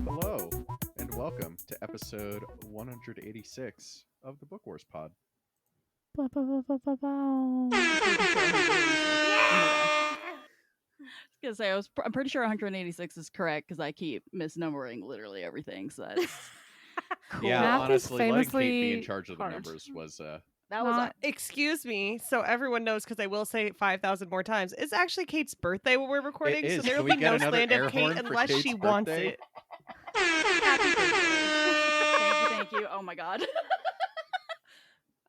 Hello, and welcome to episode 186 of the Book Wars Pod. I'm pretty sure 186 is correct because I keep misnumbering literally everything. So that's cool. Yeah, Math is honestly, letting Kate be in famously charge of the hard. numbers was That was Not- Excuse me, so everyone knows, because I will say it 5,000 more times. It's actually Kate's birthday when we're recording, is. so there Can will we be get no another slander air of Kate horn for unless Kate's she wants birthday? it. thank you. Oh my god.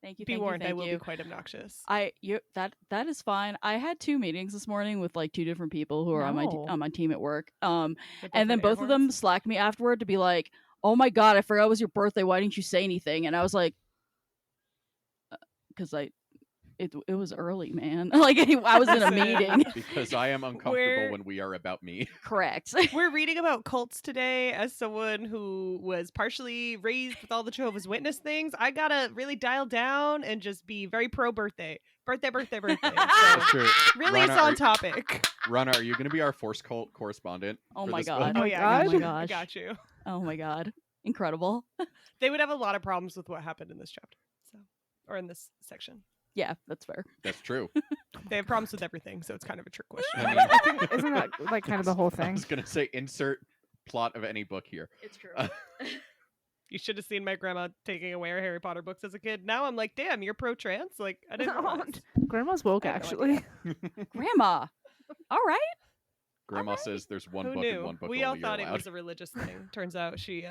Thank you. Be warned, I thank will you. be quite obnoxious. That is fine. I had 2 meetings this morning with like 2 different people who are on my team at work. And then both of them slacked me afterward to be like, "Oh my god, I forgot it was your birthday. Why didn't you say anything?" And I was like, "Because it was early, man. Like I was in a meeting." because I am uncomfortable We're- when we are about me. Correct. We're reading about cults today as someone who was partially raised with all the Jehovah's Witness things. I gotta really dial down and just be very pro birthday. Birthday. So That's true. really Rana, it's on topic. Rana, are you going to be our Force Cult correspondent? Oh for my this god. book? Oh yeah, God. Oh my I gosh. got you. Oh my god. Incredible. They would have a lot of problems with what happened in this chapter, or in this section. Yeah, that's fair. That's true. They have problems with everything, so it's kind of a trick question. I mean, I think isn't that like kind of the whole I thing? was going to say insert plot of any book here. It's true. You should have seen my grandma taking away our Harry Potter books as a kid. Now I'm like, damn, you're pro-trans? Like, I didn't realize. Grandma's woke, I had no actually. Grandma. All right. Grandma Alright. says there's one Who book knew? and one book We all only thought you're it allowed. was a religious thing. Turns out she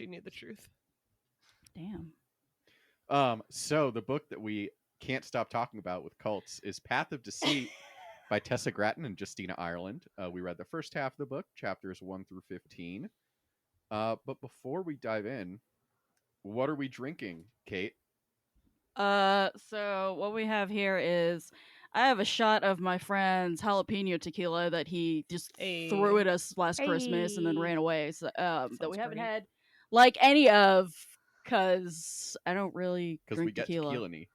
knew the truth. Damn. So the book that we can't stop talking about with cults is Path of Deceit by Tessa Gratton and Justina Ireland. We read the first half of the book, chapters 1 through 15. But before we dive in, what are we drinking, Kate? So what we have here is I have a shot of my friend's jalapeno tequila that he just threw at us last Christmas and then ran away. So that we Sounds haven't great. had like any of, because I don't really Because drink we get tequila. tequila-y.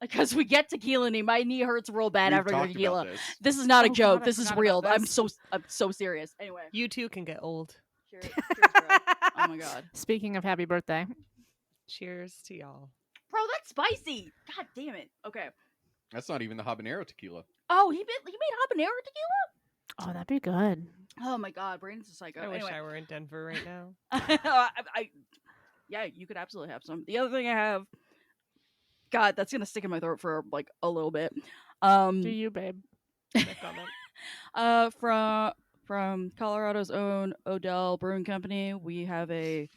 Because we get tequila. My knee hurts real bad We've after I talked drink tequila. about this. This is not a Oh, joke. God, I This is forgot real. about I'm this. so serious. Anyway, You too can get old. cheers, bro. Oh my god, Speaking of happy birthday, Cheers to y'all. bro, that's spicy. God damn it. Okay. That's not even the habanero tequila. Oh, he made habanero tequila. oh, that'd be good. Oh my god, Brandon's a psycho. I wish Anyway. I were in Denver right now. Yeah, you could absolutely have some. The other thing I have, God, that's gonna stick in my throat for like a little bit. Do you, babe? No comment. From Colorado's own Odell Brewing Company, we have a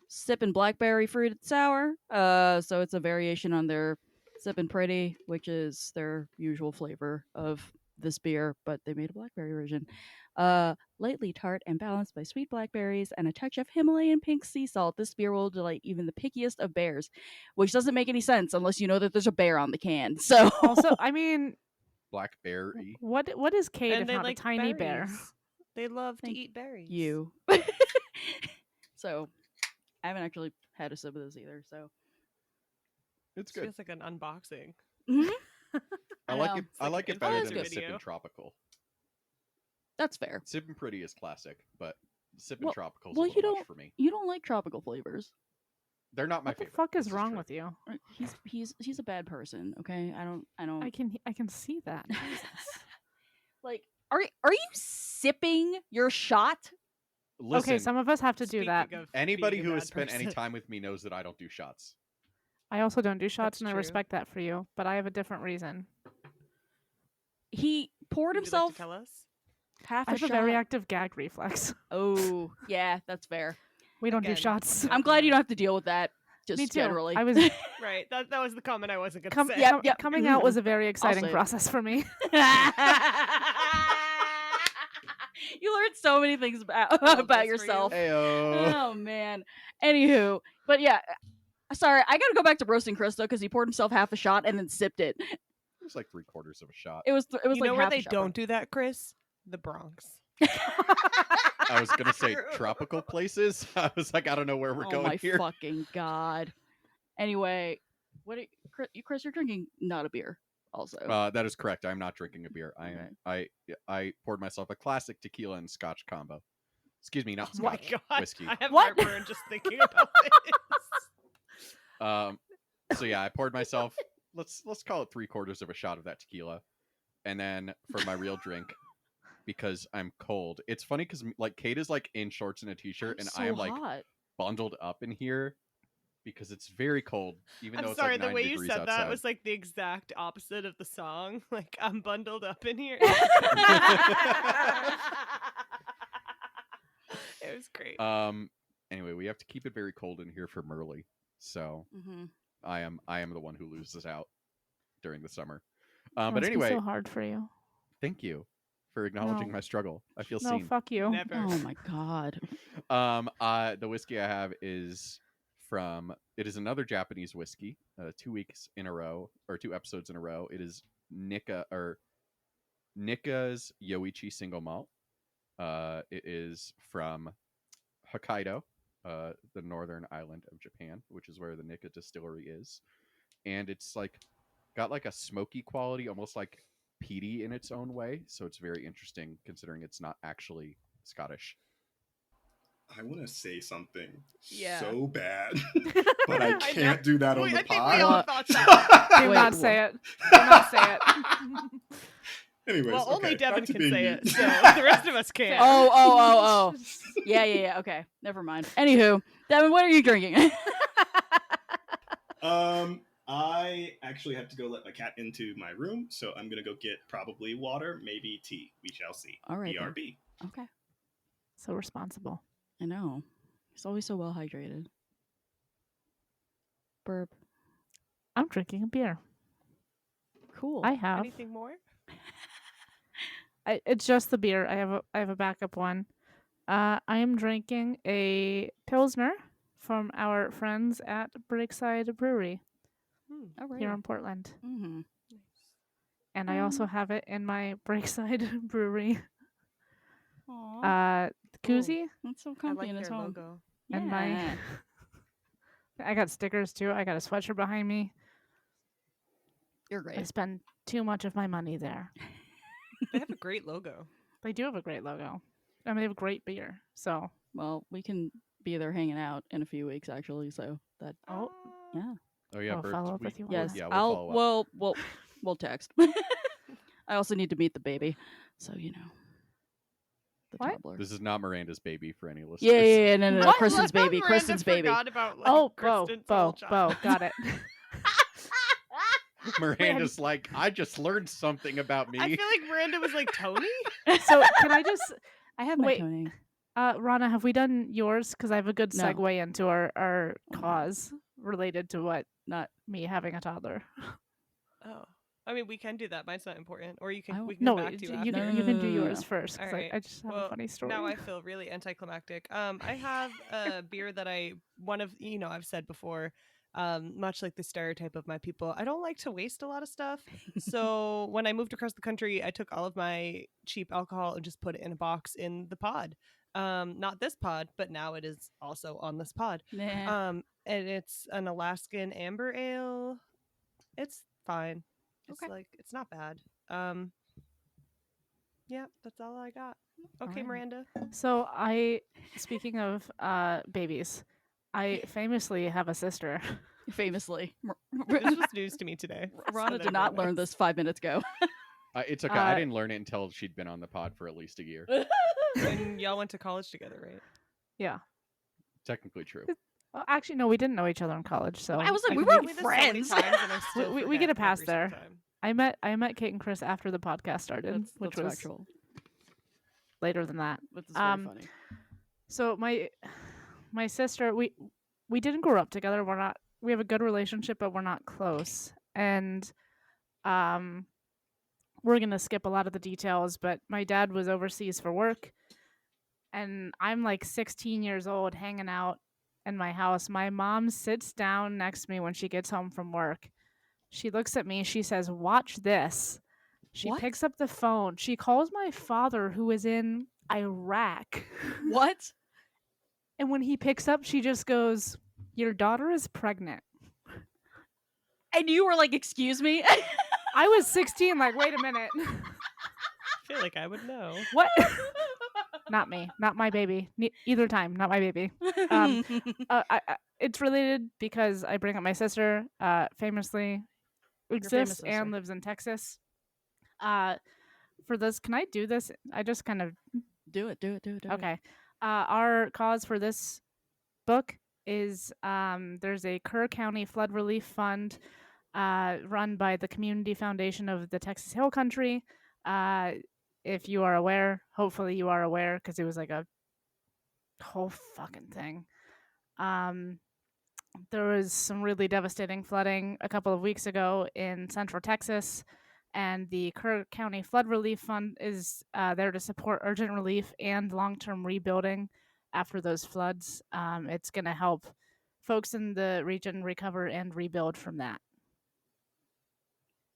Sippin' Blackberry Fruited Sour. So it's a variation on their Sippin' Pretty, which is their usual flavor of this beer, but they made a blackberry version. Lightly tart and balanced by sweet blackberries and a touch of Himalayan pink sea salt, this beer will delight even the pickiest of bears, which doesn't make any sense unless you know that there's a bear on the can. So Also, I mean, Blackberry. what is Kate And if they not like a tiny bear? berries. They love to Thank eat berries. you. So I haven't actually had a sip of this either. So It's This good. feels like an unboxing. I I like know. it. It's I like like an it better info than a video. Sippin' Tropical. that's fair. Sippin' Pretty is classic, but Sippin' Well- Tropical is well, a you little much don't- for me. You don't like tropical flavors. They're not my What the favorite. fuck is This wrong true. with you? He's a bad person. Okay, I don't I can see that. like. Are you sipping your shot? Listen, Okay, some of us have to do that. Speaking of anybody being a who has bad spent any person. time with me knows that I don't do shots. I also don't do shots, That's and I true. respect that for you. But I have a different reason. He poured Would you like to himself tell us? half I a have a shot. very active gag reflex. Oh, yeah, that's fair. We don't do Again, shots. no I'm glad you comment. don't have to deal with that. Just Me too. generally. I was Right. That was the comment I wasn't gonna com- say. Yep, yep. coming out was a very exciting say it. process for me. You learned so many things love about this for you. yourself. Heyo. Oh man. Anywho, but yeah, sorry, I gotta go back to roasting Chris though because he poured himself half a shot and then sipped it. It was like 3/4 of a shot. It was You like know where half a they shot, don't do that, Chris? the Bronx. I was gonna say tropical places. I was like, I don't know where we're oh going my here. fucking god. Anyway, Chris, you're drinking not a beer, also. That is correct. I'm not drinking a beer. I poured myself a classic tequila and scotch combo. Excuse me, not Oh my scotch. god. Whiskey. I have What? heartburn just thinking about this. So yeah, I poured myself. Let's call it 3/4 of a shot of that tequila, and then for my real drink, because I'm cold. It's funny because like Kate is like in shorts and a t-shirt, and so I am like hot. bundled up in here because it's very cold. Even though I'm it's sorry, like the 9 way you degrees said outside. that was like the exact opposite of the song. Like, I'm bundled up in here. It was great. Anyway, we have to keep it very cold in here for Merle. So Mm-hmm. I am the one who loses out during the summer. It But must be anyway, so hard for you. thank you for acknowledging No. my struggle. I feel No, seen. fuck you. Never. Oh my god. The whiskey I have is from. It is another Japanese whiskey. 2 weeks in a row, or 2 episodes in a row. It is Nikka's Yoichi single malt. It is from Hokkaido, the northern island of Japan, which is where the Nikka distillery is, and it's like got like a smoky quality, almost like peaty in its own way. So it's very interesting considering it's not actually Scottish. I want to say something Yeah. so bad, but I I know. can't do that on I the think we pod. all thought that. Do Wait, not what? say it. Do not say it. Anyways, Well, only okay, Devin back to can being say me. it, so the rest of us can't. Oh. Yeah. Okay, never mind. Anywho, Devin, what are you drinking? I actually have to go let my cat into my room, so I'm gonna go get probably water, maybe tea. We shall see. All right, then. BRB. Okay. So responsible. I know. He's always so well hydrated. Burp. I'm drinking a beer. Cool. I have. Anything more? It's just the beer. I have a backup one. I am drinking a Pilsner from our friends at Breakside Brewery All right. here in Portland. Mm-hmm. And I also have it in my Breakside Brewery Aww. koozie. That's so I comfy like in his their home. logo. And my I got stickers too. I got a sweatshirt behind me. You're I great. spend too much of my money there. They have a great logo. They do have a great logo. I mean, they have great beer. So, Well, we can be there hanging out in a few weeks, actually. So that. oh, Yeah. Oh yeah, I'll Bert, follow up with you on Yes. that. Yeah, I'll. follow up. We'll text. I also need to meet the baby, so you know. The What? toddler. This is not Miranda's baby for any listeners. Yeah. No. What? Kristen's Miranda baby. Kristen's baby. forgot about, like, Oh, Bo, Kristen's Bo, whole child. Bo, got it. Miranda's like, I just learned something about me. I feel like Miranda was like Tony. So, can I just, I have my Wait. Tony. Rana, have we done yours? Because I have a good No. segue into our Oh, no. cause related to what Not. me having a toddler. Oh, I mean, we can do that. Mine's not important, or you I can. w- We can No, come back to you you after. can, you can do No. yours first. Because Alright. I just have Well, a funny story. Now I feel really anticlimactic. I have a beer that I've said before, much like the stereotype of my people, I don't like to waste a lot of stuff. So when I moved across the country, I took all of my cheap alcohol and just put it in a box in the pod. Not this pod, but now it is also on this pod. Nah. And it's an Alaskan amber ale. It's fine. It's Okay. like, it's not bad. Yeah, that's all I got. Okay, Alright. Miranda. So speaking of babies, I famously have a sister. Famously, This was news to me today. Rana so did not never learn mind. this 5 minutes ago. It's okay. I Uh, didn't learn it until she'd been on the pod for at least a year. And y'all went to college together, right? Yeah. Technically true. Well, actually, no, we didn't know each other in college. So I was like, I we can weren't make- Told me this so many friends. times and I still We get a forget pass every single there. time. I met Kate and Chris after the podcast started, which that's was factual. later than that. That's very funny. So my sister, we didn't grow up together. We have a good relationship, but we're not close. And we're gonna skip a lot of the details, but my dad was overseas for work, and I'm like 16 years old hanging out in my house. My mom sits down next to me when she gets home from work. She looks at me, she says, "Watch this." She What? picks up the phone. She calls my father, who is in Iraq. What? And when he picks up, she just goes, "Your daughter is pregnant." And you were like, "Excuse me." I was 16. Like, wait a minute. I feel like I would know. What? Not me. Not my baby. Either time. Not my baby. It's related because I bring up my sister. Famously famous exists sister. and lives in Texas. For this, can I do this? I just kind of Do it. okay. Our cause for this book is there's a Kerr County Flood Relief Fund run by the Community Foundation of the Texas Hill Country. If you are aware, hopefully you are aware, because it was like a whole fucking thing. There was some really devastating flooding a couple of weeks ago in central Texas, and the Kerr County Flood Relief Fund is there to support urgent relief and long-term rebuilding after those floods. It's going to help folks in the region recover and rebuild from that.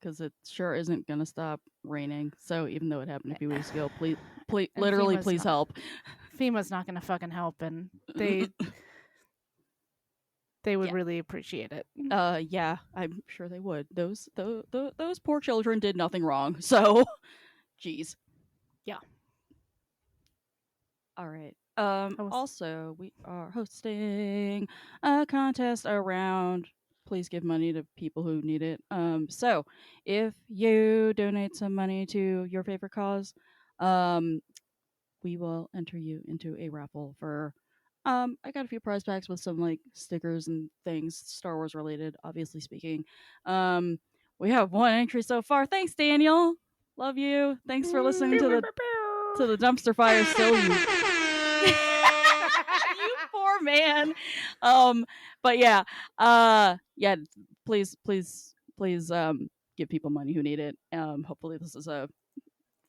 Because it sure isn't gonna stop raining. So even though it happened a few weeks ago, please, And literally, FEMA's please not- help. FEMA's not going to fucking help, and they would Yeah. really appreciate it. Yeah, I'm sure they would. Those poor children did nothing wrong. So, jeez. Yeah. All right. was- Also, we are hosting a contest around please give money to people who need it. So if you donate some money to your favorite cause, we will enter you into a raffle for I got a few prize packs with some like stickers and things Star Wars related, obviously speaking. We have one entry so far. Thanks, Daniel. Love you. Thanks for listening to the dumpster fire still. You poor man. But yeah. Yeah, please give people money who need it. Hopefully this is a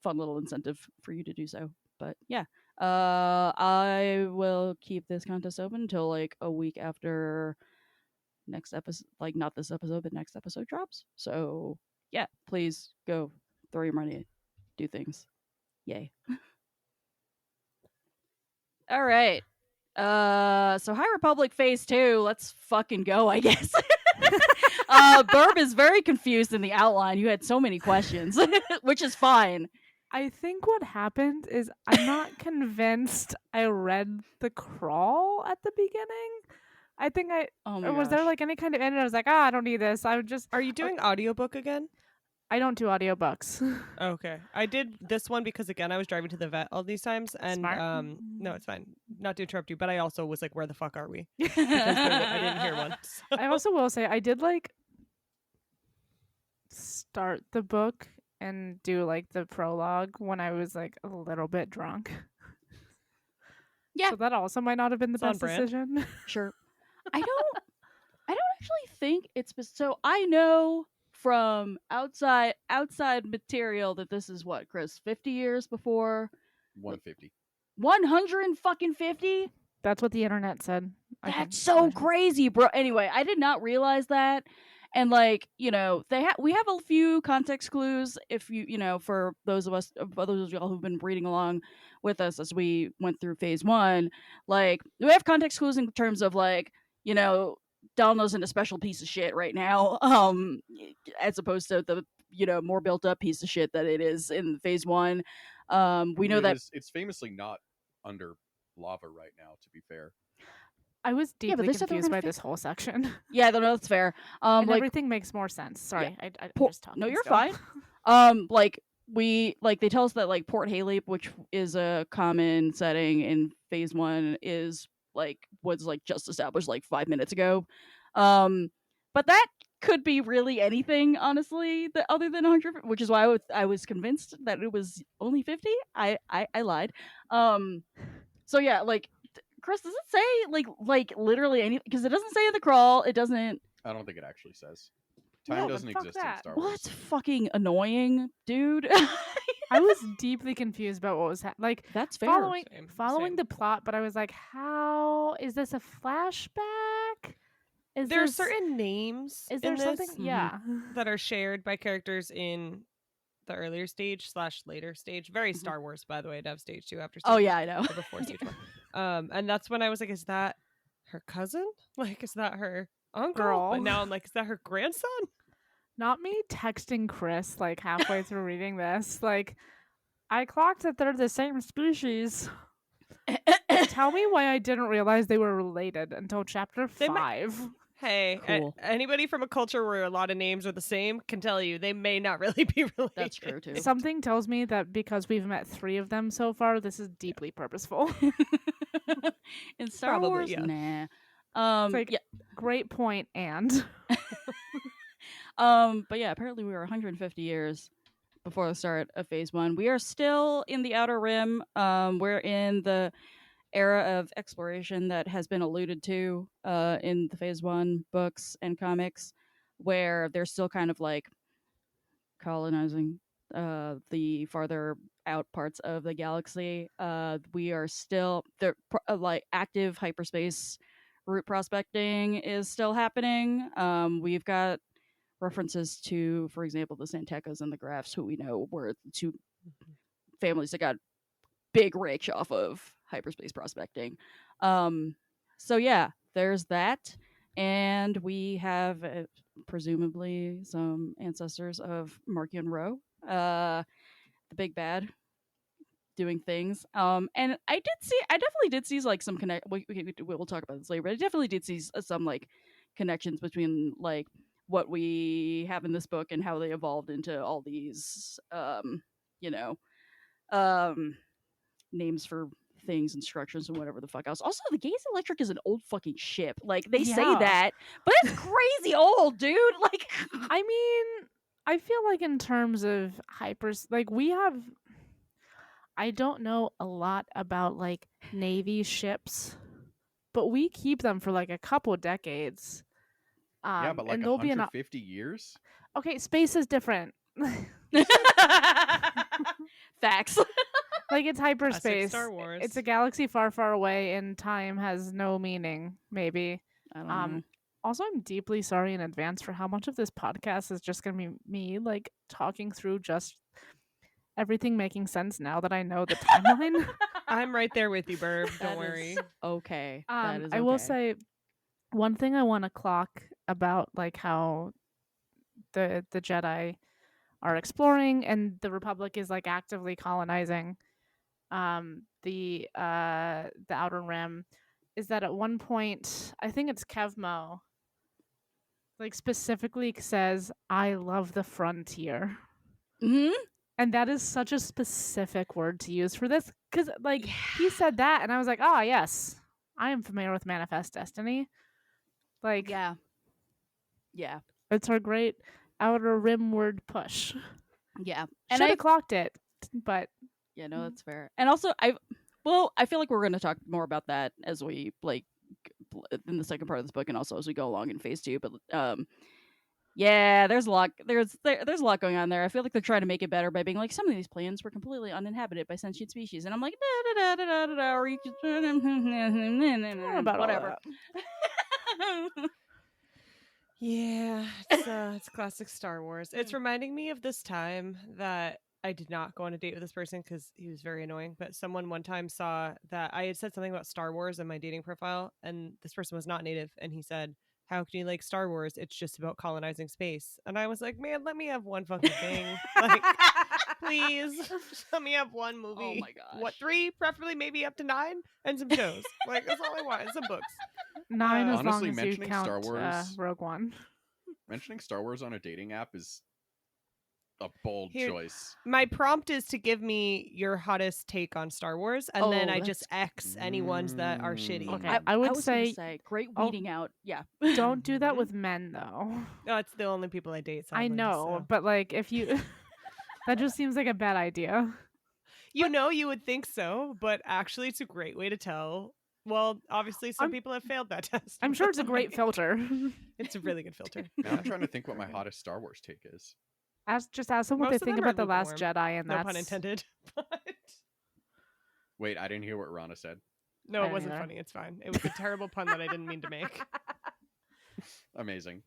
fun little incentive for you to do so. But yeah. I will keep this contest open until like a week after next episode, like not this episode, but next episode drops. So yeah, please go throw your money, do things. Yay. All right. So High Republic Phase 2, let's fucking go, I guess. Burb is very confused in the outline. You had so many questions, which is fine. I think what happened is I'm not convinced I read the crawl at the beginning. I think Oh my or was there gosh. like any kind of end? I was like, I don't need this. I would just. Are you doing audiobook again? I don't do audiobooks. Okay. I did this one because again I was driving to the vet all these times and Smart. no, it's fine. Not to interrupt you, but I also was like, where the fuck are we? Because I didn't hear one. so- I also will say I did like start the book and do like the prologue when I was like a little bit drunk. Yeah. So that also might not have been the It's on best brand. decision. Sure. I don't actually think it's so I know from outside material that this is what, Chris, 50 years before 150. 150? That's what the internet said. That's so crazy, bro. Anyway, I did not realize that. And like, we have a few context clues if for those of y'all who've been reading along with us as we went through phase 1, like we have context clues in terms of like, Donald's in a special piece of shit right now, as opposed to the more built up piece of shit that it is in phase 1. We know that it's famously not under lava right now, to be fair. I was Yeah, but deeply they said they were confused gonna by this whole section. yeah, no, that's fair. And Like everything makes more sense. Sorry, I'm just talking. no, you're still. fine. Like they tell us that like Port Haley, which is a common setting in phase 1, was just established like 5 minutes ago. But that could be really anything, honestly, other than 100, which is why I was convinced that it was only 50. I lied. So yeah, like Chris, does it say like literally anything? Because it doesn't say in the crawl. It doesn't. I don't think it actually says. No, Time but doesn't fuck exist in that. Star Well, Wars. that's fucking annoying, dude. I was deeply confused about what was like That's fair. following Same. the plot, but I was like, how is this a flashback? Is There are this- certain names Is there in something? this Yeah. that are shared by characters in the earlier stage / later stage. Very Star Wars, by the way, to have stage 2 after stage Oh 1, yeah, I know. or before stage 1. And that's when I was like, is that her cousin? Like, is that her uncle? Girl. But now I'm like, is that her grandson? Not me texting Chris like halfway through reading this. Like, I clocked that they're the same species. Tell me why I didn't realize they were related until chapter They 5. Hey, Cool. Anybody from a culture where a lot of names are the same can tell you they may not really be related. That's true too. Something tells me that because we've met 3 of them so far, this is deeply purposeful. In Star Probably, Wars, yeah. nah. It's like, Yeah. great point, and But yeah, apparently we were 150 years before the start of Phase 1. We are still in the Outer Rim. We're in the era of exploration that has been alluded to in the Phase 1 books and comics, where they're still kind of like colonizing the farther out parts of the galaxy. We are still there, like active hyperspace route prospecting is still happening. We've got references to, for example, the Santecas and the Graphs, who we know were the 2 families that got big rich off of hyperspace prospecting. So yeah, there's that, and we have presumably some ancestors of Markian Row, the big bad, doing things. And I definitely did see like some connect. We'll talk about this later, but I definitely did see some like connections between like what we have in this book and how they evolved into all these, you know, names for things and structures and whatever the fuck else. Also, the Gaze Electric is an old fucking ship. Like they say Yeah. that, but it's crazy old, dude. Like, I mean, I feel like in terms of like we have, I don't know a lot about like Navy ships, but we keep them for like a couple decades. Yeah, but like and there'll be 150 years? okay, space is different. facts. Like it's hyperspace. Star Wars. It's a galaxy far, far away, and time has no meaning. Maybe. I don't know. Also, I'm deeply sorry in advance for how much of this podcast is just gonna be me like talking through just everything making sense now that I know the timeline. I'm right there with you, Burb. That Don't worry. is okay. That is I will okay. say one thing I want to clock about like how the Jedi are exploring and the Republic is like actively colonizing the Outer Rim is that at one point I think it's Kevmo like specifically says I love the frontier. Mhm. And that is such a specific word to use for this cuz like he said that and I was like, "Oh, yes. I am familiar with Manifest Destiny." Like Yeah. Yeah. it's our great Outer Rimward push. Yeah. And And I clocked it, but yeah, no, that's fair. And also, I feel like we're going to talk more about that as we like in the second part of this book, and also as we go along in Phase 2. But yeah, there's a lot. There's a lot going on there. I feel like they're trying to make it better by being like some of these planets were completely uninhabited by sentient species, and I'm like da da da da da da, or you just about all whatever. Yeah, it's classic Star Wars. It's reminding me of this time that I did not go on a date with this person because he was very annoying. But someone one time saw that I had said something about Star Wars in my dating profile, and this person was not native, and he said, "How can you like Star Wars? It's just about colonizing space." And I was like, "Man, let me have one fucking thing, like, please, just let me have one movie. Oh my gosh. What 3, preferably maybe up to 9, and some shows. Like that's all I want, and some books." 9 as Honestly, long as you mentioning count Star Wars- Rogue One. Mentioning Star Wars on a dating app is a bold Here- choice. My prompt is to give me your hottest take on Star Wars, and then Oh, I just X any ones that are shitty. Okay. I would was gonna say great oh, weeding out. Yeah. don't do that Mhm. with men though. No, it's the only people I date. I Sadly, know, so. but like if you that just seems like a bad idea. You would think so, but actually, it's a great way to tell. Well, obviously, some I'm- people have failed that test. I'm sure it's a great Like, filter. It's a really good filter. Now I'm trying to think what my hottest Star Wars take is. Ask them what Most they of think them are about The Last lukewarm. Jedi, and No that's pun intended. But Wait, I didn't hear what Rana said. no, I it don't wasn't either. funny. It's fine. It was a terrible pun that I didn't mean to make. Amazing.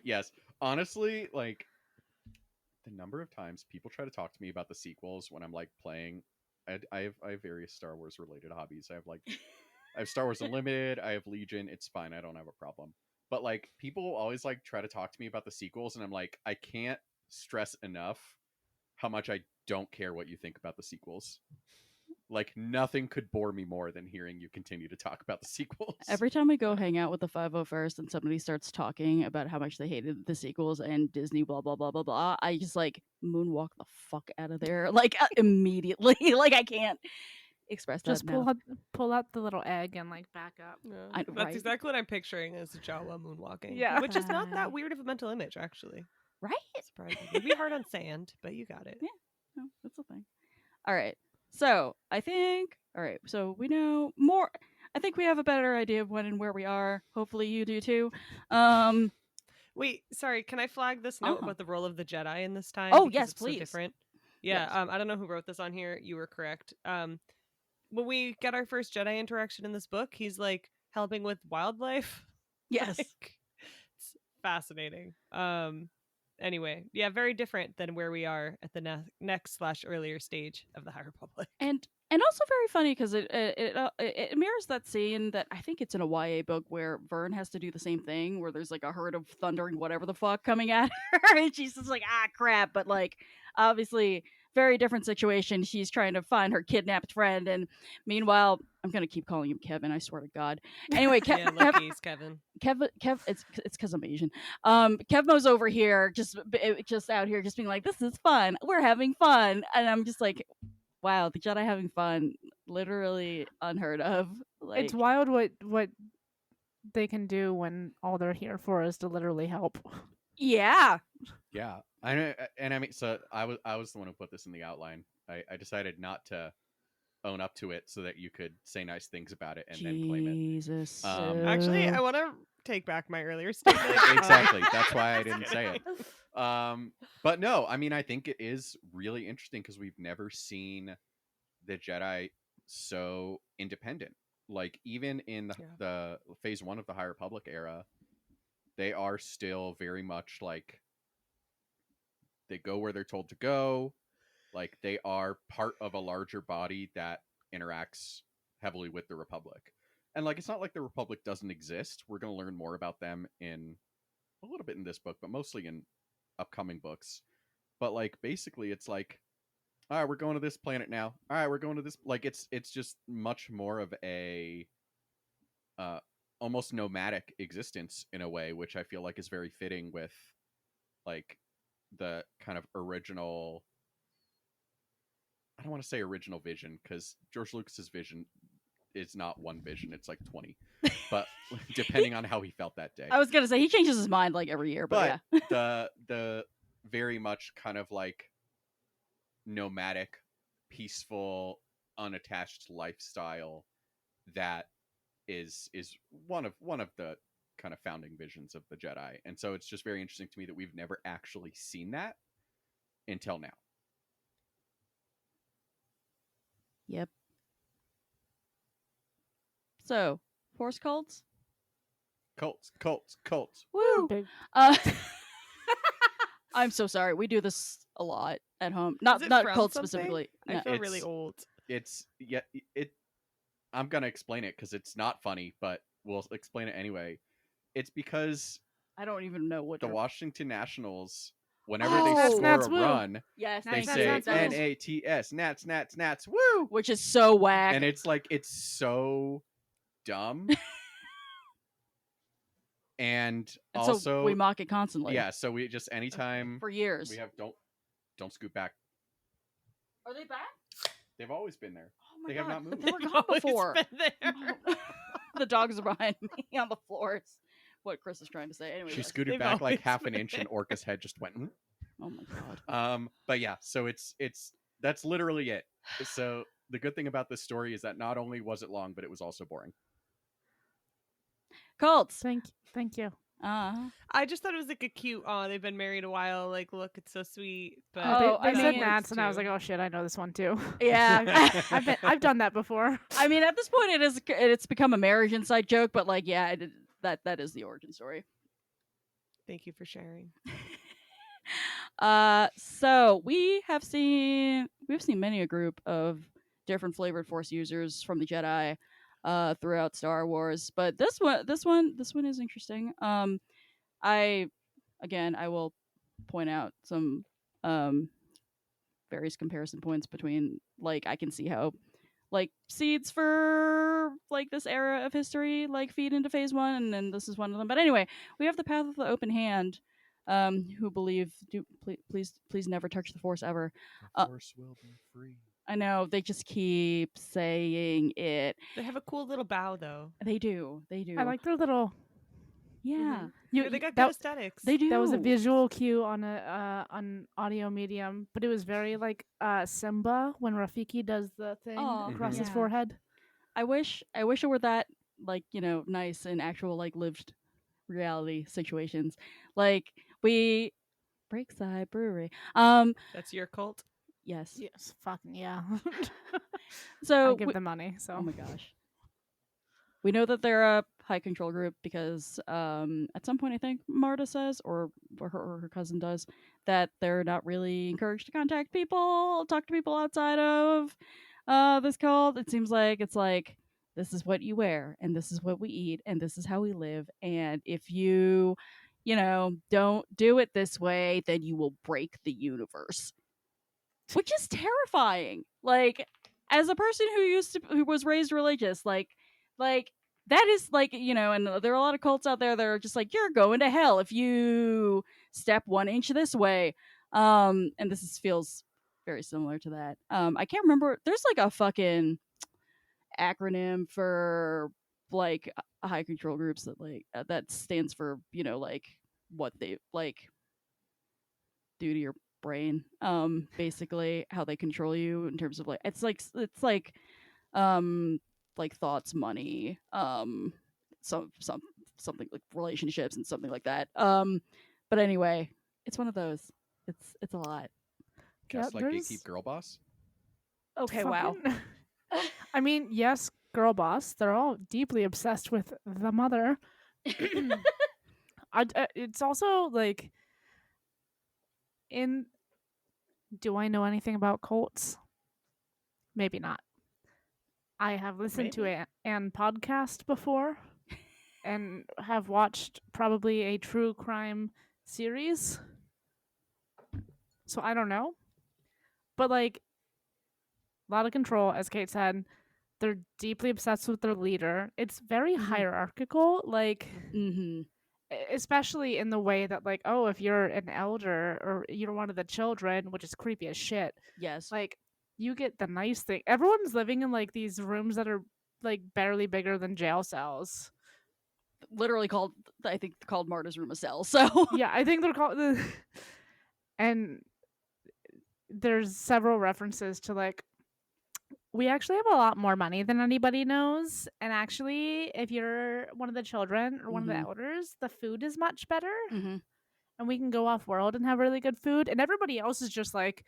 Yes. Honestly, like the number of times people try to talk to me about the sequels when I'm like playing. I have various Star Wars related hobbies. I have Star Wars Unlimited. I have Legion. It's fine. I don't have a problem. But like people always like try to talk to me about the sequels, and I'm like, I can't stress enough how much I don't care what you think about the sequels. Like nothing could bore me more than hearing you continue to talk about the sequels. Every time we go hang out with the 501st and somebody starts talking about how much they hated the sequels and Disney, blah, blah, blah, blah, blah, I just like moonwalk the fuck out of there. Like immediately. Like I can't express that Just enough. pull out the little egg and like back up. I- That's right. exactly what I'm picturing as Jawa moonwalking. Yeah. Which is not that weird of a mental image, actually. Right? Surprising. Maybe hard on sand, but you got it. No, that's the thing. All right. So I think, all right. So we know more. I think we have a better idea of when and where we are. Hopefully you do too. Wait, sorry. Can I flag this note Uh-huh. about the role of the Jedi in this time? Oh, because yes, it's so please. different. Yeah. Yes. I don't know who wrote this on here. You were correct. When we get our first Jedi interaction in this book, he's like helping with wildlife. Yes. Like, it's fascinating. Anyway, yeah, very different than where we are at the next/earlier stage of the High Republic. And also very funny because it mirrors that scene that I think it's in a YA book where Vern has to do the same thing, where there's like a herd of thundering whatever the fuck coming at her, and she's just like, ah, crap. But like, obviously, very different situation. She's trying to find her kidnapped friend, and meanwhile, I'm gonna keep calling him Kevin. I swear to God. Anyway, Yeah, luckies, Kevin. Kev, it's because I'm Asian. Kevmo's over here, just out here, just being like, "This is fun. We're having fun," and I'm just like, "Wow, the Jedi having fun, literally unheard of." Like, It's wild what they can do when all they're here for is to literally help. yeah, Yeah, I know, and I mean, so I was the one who put this in the outline. I decided not to own up to it so that you could say nice things about it and then claim it. Jesus. Actually, I want to take back my earlier statement. Exactly. That's why I didn't say it. But no, I mean, I think it is really interesting because we've never seen the Jedi so independent. Like even in the phase 1 of the High Republic era, they are still very much like they go where they're told to go. Like they are part of a larger body that interacts heavily with the Republic. And like it's not like the Republic doesn't exist. We're going to learn more about them in a little bit in this book, but mostly in upcoming books. But like basically it's like, all right, we're going to this planet now. All right, we're going to this, like it's just much more of a almost nomadic existence in a way, which I feel like is very fitting with like the kind of original, I don't want to say original vision because George Lucas's vision is not one vision, it's like 20. But depending on how he felt that day. I was gonna say he changes his mind like every year, but yeah. the very much kind of like nomadic, peaceful, unattached lifestyle that is one of the kind of founding visions of the Jedi. And so it's just very interesting to me that we've never actually seen that until now. Yep. So, Force cults? Cults. Woo! Big. I'm so sorry. We do this a lot at home. Not Is it not from cults something? specifically. I No. feel really old. It's I'm gonna explain it because it's not funny, but we'll explain it anyway. It's because I don't even know what the you're- Washington Nationals, whenever Oh. they score Nats, a woo. run, Yes, they Nats, say nats, nats. Nats, Nats, woo! which is so whack. And it's like it's so dumb. And And also so we mock it constantly. yeah, so we just anytime For years. we have don't scoot back. Are they back? They've always been there. Oh my They God. have not moved. They were They've gone always before. been there. The dogs are behind me on the floors. What Chris is trying to say. Anyway, She yes. scooted They've back like always half an been inch and there. Orca's head just went. Oh my God. But yeah, so it's that's literally it. So the good thing about this story is that not only was it long, but it was also boring. Cults. Thank you. I just thought it was like a cute, oh, they've been married a while. Like, look, it's so sweet. But Oh, they I said mean- Nats, and I was like, oh shit, I know this one too. Yeah. I've done that before. I mean, at this point, it's become a marriage inside joke, but like, yeah, that is the origin story. thank you for sharing. So we've seen many a group of different flavored Force users from the Jedi, throughout Star Wars, but this one is interesting. I I will point out some um various comparison points between, like, I can see how, like, seeds for, like, this era of history, like, feed into phase one, and then this is one of them. But anyway, we have the Path of the Open Hand, who believe, please never touch the Force ever. The Uh, Force will be free. I know they just keep saying it. They have a cool little bow though. They do. I like their little. Yeah. You, They got good that, aesthetics. They do. that was a visual cue on on audio medium, but it was very like Simba when Rafiki does the thing Oh, across his yeah. forehead. I wish it were that, like, nice in actual, like, lived reality situations. Like, we Breakside Brewery. That's your cult. Yes. Yes, fucking yeah. So I give them money. So oh my gosh. We know that they're a high control group because, at some point, I think Marta says, or her cousin does, that they're not really encouraged to talk to people outside of this cult. It seems like it's like, this is what you wear, and this is what we eat, and this is how we live. And if you, don't do it this way, then you will break the universe, which is terrifying. Like, as a person who was raised religious, like that is, like, and there are a lot of cults out there that are just like, you're going to hell if you step 1 inch this way. And feels very similar to that. I can't remember. There's like a fucking acronym for, like, high control groups that, like, that stands for, like, what they, like, do to your brain, basically how they control you in terms of, like, like thoughts, money, something like relationships and something like that. But anyway, it's one of those. It's a lot. Just like there's- Gatekeep Girl Boss. Okay, wow. fucking- I mean, yes, girl boss. They're all deeply obsessed with the mother. It's also like in. Do I know anything about cults? Maybe not. I have listened to an podcast before and have watched probably a true crime series. So I don't know. But, like, a lot of control, as Kate said. They're deeply obsessed with their leader. It's very Mhm. hierarchical, like, Mm-hmm. especially in the way that, like, oh, if you're an elder or you're one of the children, which is creepy as shit, Yes. like, you get the nice thing. Everyone's living in, like, these rooms that are, like, barely bigger than jail cells. Literally called, I think, called Marta's room a cell. So Yeah, I think they're called and there's several references to, like, we actually have a lot more money than anybody knows, and actually, if you're one of the children or one of the Mhm. elders, the food is much better, mm-hmm. and we can go off world and have really good food, and everybody else is just like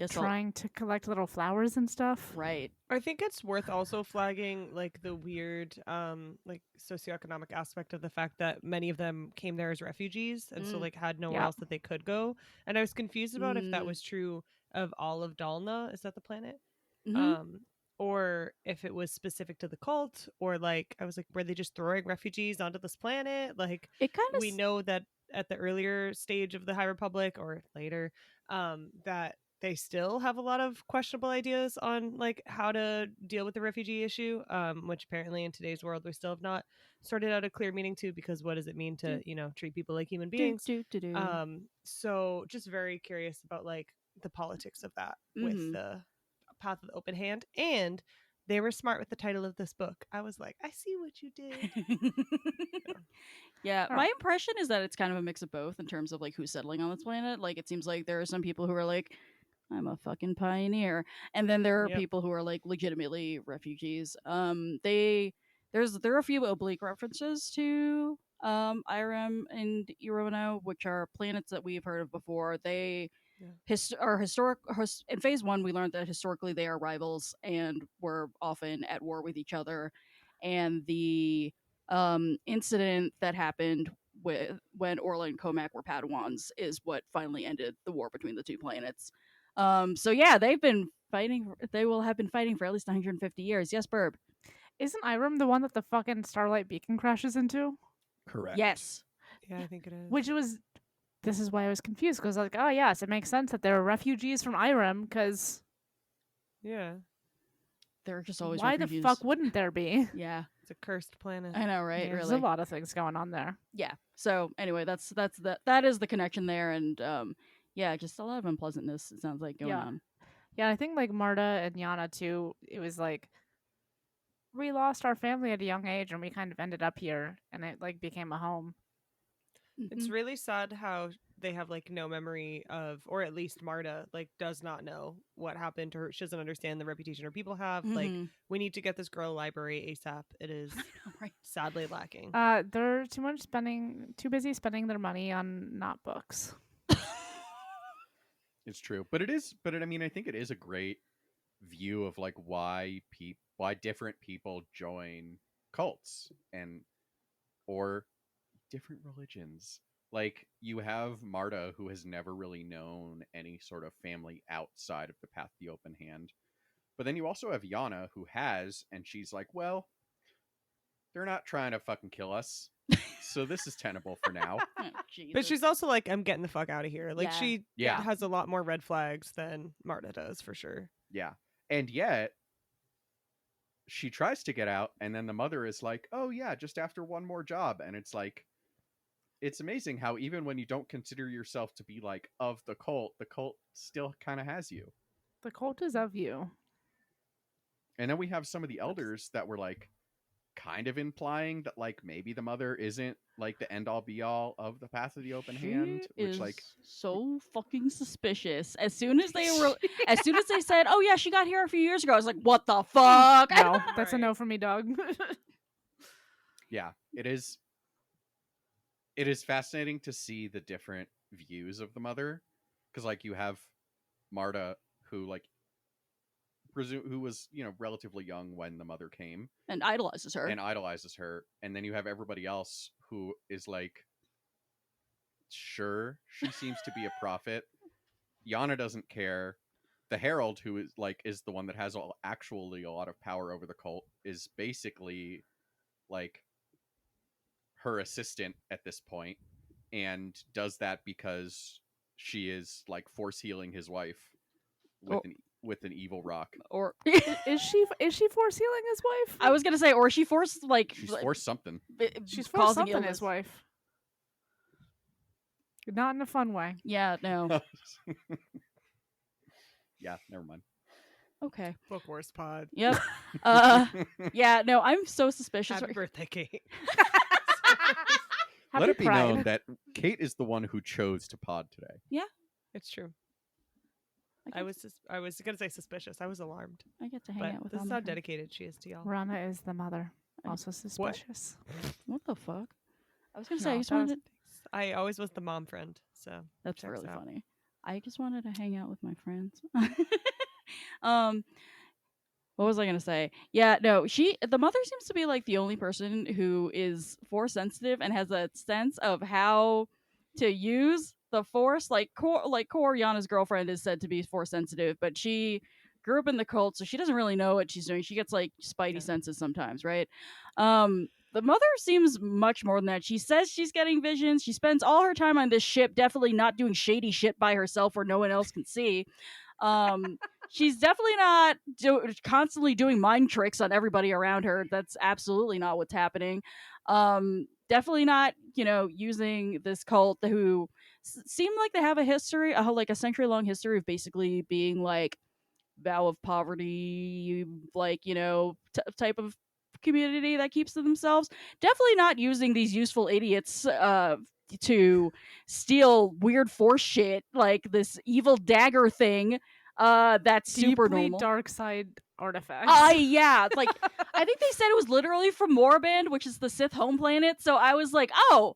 trying to collect little flowers and stuff. Right. I think it's worth also flagging, like, the weird like socioeconomic aspect of the fact that many of them came there as refugees and so, like, had nowhere Yeah. else that they could go. And I was confused about if that Mm. was true of all of Dalna. Is that the planet? Mhm. Or if it was specific to the cult, or, like, I was like, were they just throwing refugees onto this planet? Like, It kind of we know that at the earlier stage of the High Republic or later, that they still have a lot of questionable ideas on, like, how to deal with the refugee issue, which apparently in today's world we still have not sorted out a clear meaning to, because what does it mean to, treat people like human beings? So just very curious about, like, the politics of that with Mhm. the Path of the Open Hand. And they were smart with the title of this book. I was like, I see what you did. Yeah, Oh. my impression is that it's kind of a mix of both in terms of, like, who's settling on this planet. Like, it seems like there are some people who are like, I'm a fucking pioneer, and then there are Yep. people who are, like, legitimately refugees. There are a few oblique references to Irem and Irono, which are planets that we've heard of before. They are historic. In phase one, we learned that historically they are rivals and were often at war with each other. And the incident that happened when Orla and Comac were Padawans is what finally ended the war between the two planets. So yeah, they've been fighting. They will have been fighting for at least 150 years. Yes, Burb. Isn't Irem the one that the fucking Starlight Beacon crashes into? Correct. Yes. Yeah, I think it is. Which was, this is why I was confused, because I was like, oh yes, it makes sense that there are refugees from Irem, because Yeah, They're just always why refugees. the fuck wouldn't there be? Yeah, it's a cursed planet. I know, right? Yeah, there's Really. a lot of things going on there. Yeah. So anyway, that is the connection there, and yeah, just a lot of unpleasantness. It sounds like going on. Yeah, I think like Marta and Yana too, it was like we lost our family at a young age and we kind of ended up here and it like became a home. It's Mhm. really sad how they have like no memory of, or at least Marta like does not know what happened to her. She doesn't understand the reputation her people have. Like, Mhm. we need to get this girl a library ASAP. It is I know, right? sadly lacking. They're too busy spending their money on not books. It's true, but I mean, I think it is a great view of like why different people join cults or different religions. Like, you have Marta, who has never really known any sort of family outside of the Path of the Open Hand, but then you also have Yana, who has, and she's like, well, they're not trying to fucking kill us, so this is tenable for now. Oh, Jesus. But she's also like, I'm getting the fuck out of here. Like, Yeah. she Yeah. has a lot more red flags than Marta does, for sure. Yeah. And yet, she tries to get out, and then the mother is like, oh, yeah, just after one more job. And it's like, it's amazing how even when you don't consider yourself to be like of the cult still kind of has you. The cult is of you. And then we have some of the elders that were like kind of implying that like maybe the mother isn't like the end all be all of the Path of the Open Hand, She which is like so fucking suspicious. As soon as they said, "Oh yeah, she got here a few years ago," I was like, "What the fuck?" No, that's a Right. no for me, dog. yeah, it is fascinating to see the different views of the mother, because like you have Marta, who like who was, you know, relatively young when the mother came And idolizes her. and idolizes her, and then you have everybody else who is like, sure, she seems to be a prophet. Yana doesn't care. The Herald, who is the one that has actually a lot of power over the cult, is basically like her assistant at this point, and does that because she is like force healing his wife with an evil rock. Or Is she force healing his wife? I was gonna say, or she forced like She's forced something. She's forced causing something illness. his wife. Not in a fun way. Yeah, no. Yeah, never mind. Okay. Book worst pod. Yep. Yeah, no, I'm so suspicious. Happy birthday, Kate. Let Happy it be Pride. known that Kate is the one who chose to pod today. It's true. I I was gonna say suspicious. I was alarmed. get to hang But out with this all is my how friends. dedicated she is to y'all. Rana is the mother. Also suspicious. What the fuck? I was gonna No, say, I just that was- wanted. I always was the mom friend, so That's checks really out. funny. I just wanted to hang out with my friends. What was I gonna say? Yeah, no, the mother seems to be like the only person who is force sensitive and has a sense of how to use the force. Like Kor, Yana's girlfriend is said to be force sensitive, but she grew up in the cult, so she doesn't really know what she's doing. She gets like spidey Yeah. senses sometimes, right? The mother seems much more than that. She says she's getting visions. She spends all her time on this ship, definitely not doing shady shit by herself where no one else can see. She's definitely not constantly doing mind tricks on everybody around her. That's absolutely not what's happening. Definitely not, using this cult who seem like they have a history, like a century-long history of basically being like vow of poverty, like, type of community that keeps to themselves. Definitely not using these useful idiots to steal weird force shit like this evil dagger thing that's super Deeply normal. dark side artifacts. Yeah, like I think they said it was literally from Moraband, which is the Sith home planet, so I was like, oh,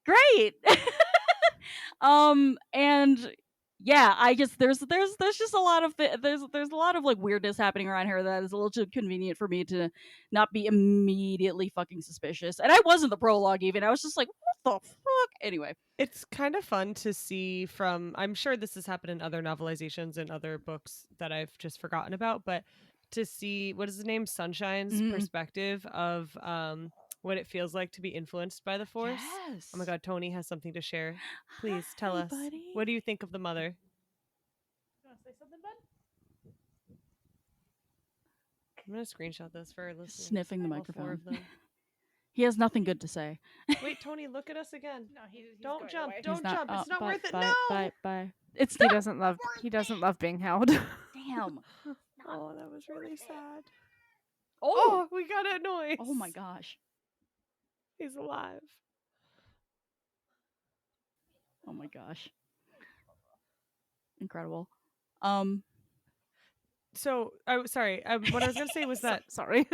great. And yeah, I just there's just a lot of there's a lot of like weirdness happening around here that is a little too convenient for me to not be immediately fucking suspicious. And I wasn't the prologue even. I was just like, what the fuck? Anyway, It's kind of fun to see from, I'm sure this has happened in other novelizations and other books that I've just forgotten about, but to see, what is the name? Sunshine's Mhm. perspective of what it feels like to be influenced by the Force. yes. Oh my God, Tony has something to share. Please tell Hi, us. buddy. What do you think of the mother? You want to say something, bud? I'm going to screenshot this for our listeners. Sniffing the all four microphone. of them. He has nothing good to say. Wait, Tony, look at us again. No, he's Don't going jump. away. Don't He's not, jump. It's not bye, worth it. bye, No. Bye, bye. It's He not. doesn't love being held. Damn. Oh, that was really sad. Oh. Oh, we got a noise. Oh my gosh. He's alive. Oh my gosh. Incredible. So, sorry. What I was going to say was that Sorry.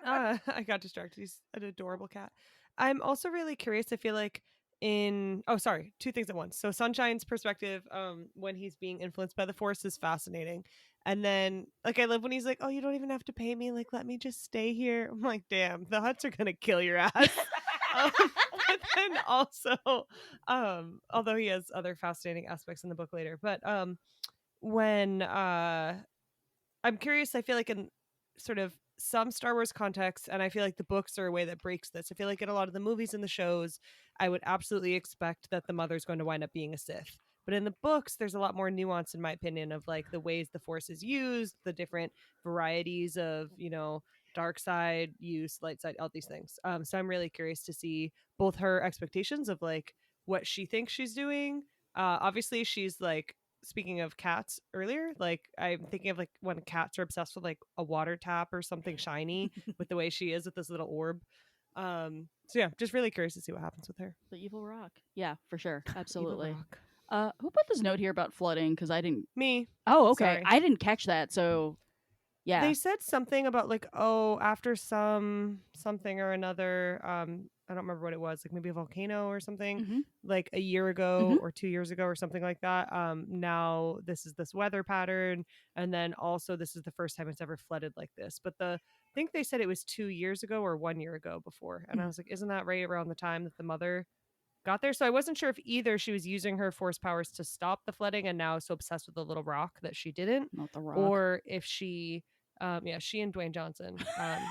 I got distracted. He's an adorable cat. I'm also really curious. I feel like two things at once. So Sunshine's perspective, when he's being influenced by the Force is fascinating. And then, like, I love when he's like, "Oh, you don't even have to pay me. Like, let me just stay here." I'm like, "Damn, the Hutts are gonna kill your ass." But then also, although he has other fascinating aspects in the book later, but when I'm curious, I feel like in sort of some Star Wars contexts, and I feel like the books are a way that breaks this. I feel like in a lot of the movies and the shows, I would absolutely expect that the mother's going to wind up being a Sith. But in the books, there's a lot more nuance, in my opinion, of like the ways the Force is used, the different varieties of, dark side use, light side, all these things. So I'm really curious to see both her expectations of like what she thinks she's doing. Obviously, she's like, speaking of cats earlier, like I'm thinking of like when cats are obsessed with like a water tap or something shiny with the way she is with this little orb. So yeah, just really curious to see what happens with her. The evil rock. Yeah, for sure. Evil Absolutely. rock. Who put this note here about flooding? Because I didn't. Me. Oh, okay. Sorry. I didn't catch that. So, yeah. They said something about like, after something or another, I don't remember what it was, like maybe a volcano or something, Mhm. like a year ago or 2 years ago or something like that. Now this is this weather pattern, and then also this is the first time it's ever flooded like this. But I think they said it was 2 years ago or 1 year ago before, and I was like, isn't that right around the time that the mother got there? So I wasn't sure if either she was using her Force powers to stop the flooding and now so obsessed with the little rock that she didn't, Not the rock. or if she she and Dwayne Johnson,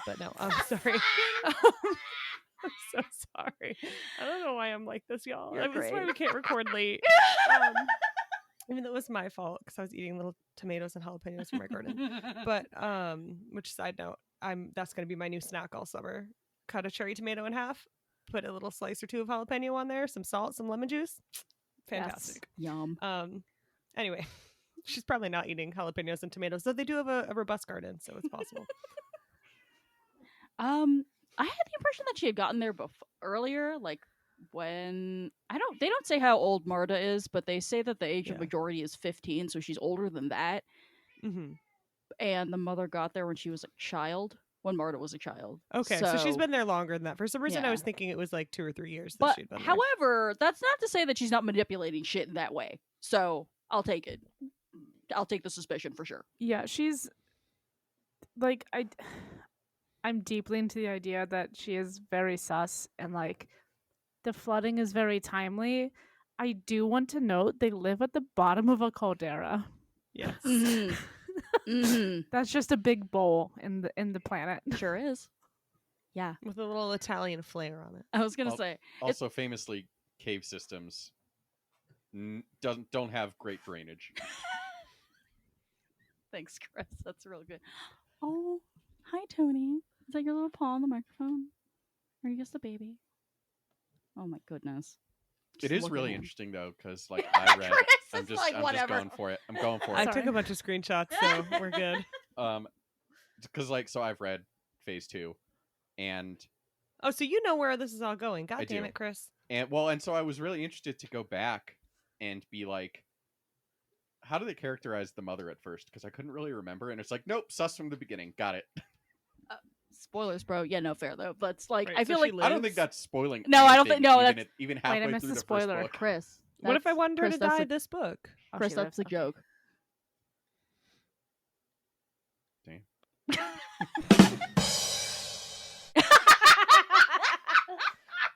but no, I'm sorry. I'm so sorry. I don't know why I'm like this, y'all. You're That's why great. we can't record late. Even though it was my fault because I was eating little tomatoes and jalapenos from my garden. But which, side note, that's gonna be my new snack all summer. Cut a cherry tomato in half, put a little slice or two of jalapeno on there, some salt, some lemon juice. Fantastic. Yes. Yum. Anyway, she's probably not eating jalapenos and tomatoes, though they do have a robust garden, so it's possible. I had the impression that she had gotten there earlier, like when they don't say how old Marta is, but they say that the age of Yeah. majority is 15, so she's older than that. Mm-hmm. And the mother got there when she was a child, when Marta was a child. Okay, so she's been there longer than that. For some reason, I Yeah. was thinking it was like 2 or 3 years that But she'd been there. however, that's not to say that she's not manipulating shit in that way. So I'll take it. I'll take the suspicion for sure. Yeah, she's like I'm deeply into the idea that she is very sus and like the flooding is very timely. I do want to note they live at the bottom of a caldera. Yes. Mhm. Mhm. That's just a big bowl in the planet. Sure is. Yeah. With a little Italian flair on it. I was gonna Al- say. Also, famously, cave systems don't have great drainage. Thanks, Chris. That's real good. Oh, hi, Tony. Is that your little paw on the microphone? Or are you just a baby? Oh my goodness. It Just is look at really him. interesting though, because like I read, Chris I'm is just like, I'm whatever. just going for it. I'm going for I it. took Sorry. a bunch of screenshots, so we're good. Because like so I've read Phase 2, and Oh, so you know where this is all going. God I damn do. it, Chris. and so I was really interested to go back and be like, how do they characterize the mother at first? Because I couldn't really remember, and it's like, nope, sus from the beginning. Got it. Spoilers, bro. Yeah, no, fair though. But it's like, Right, I so feel she like I don't lives? think that's spoiling. No, I don't anything, think- no, even, that's- even I halfway missed through the the first spoiler. book. Chris. What if I that's- wanted her Chris, to that's die a- this book? Oh, Chris, she that's lives, the okay. joke. Damn.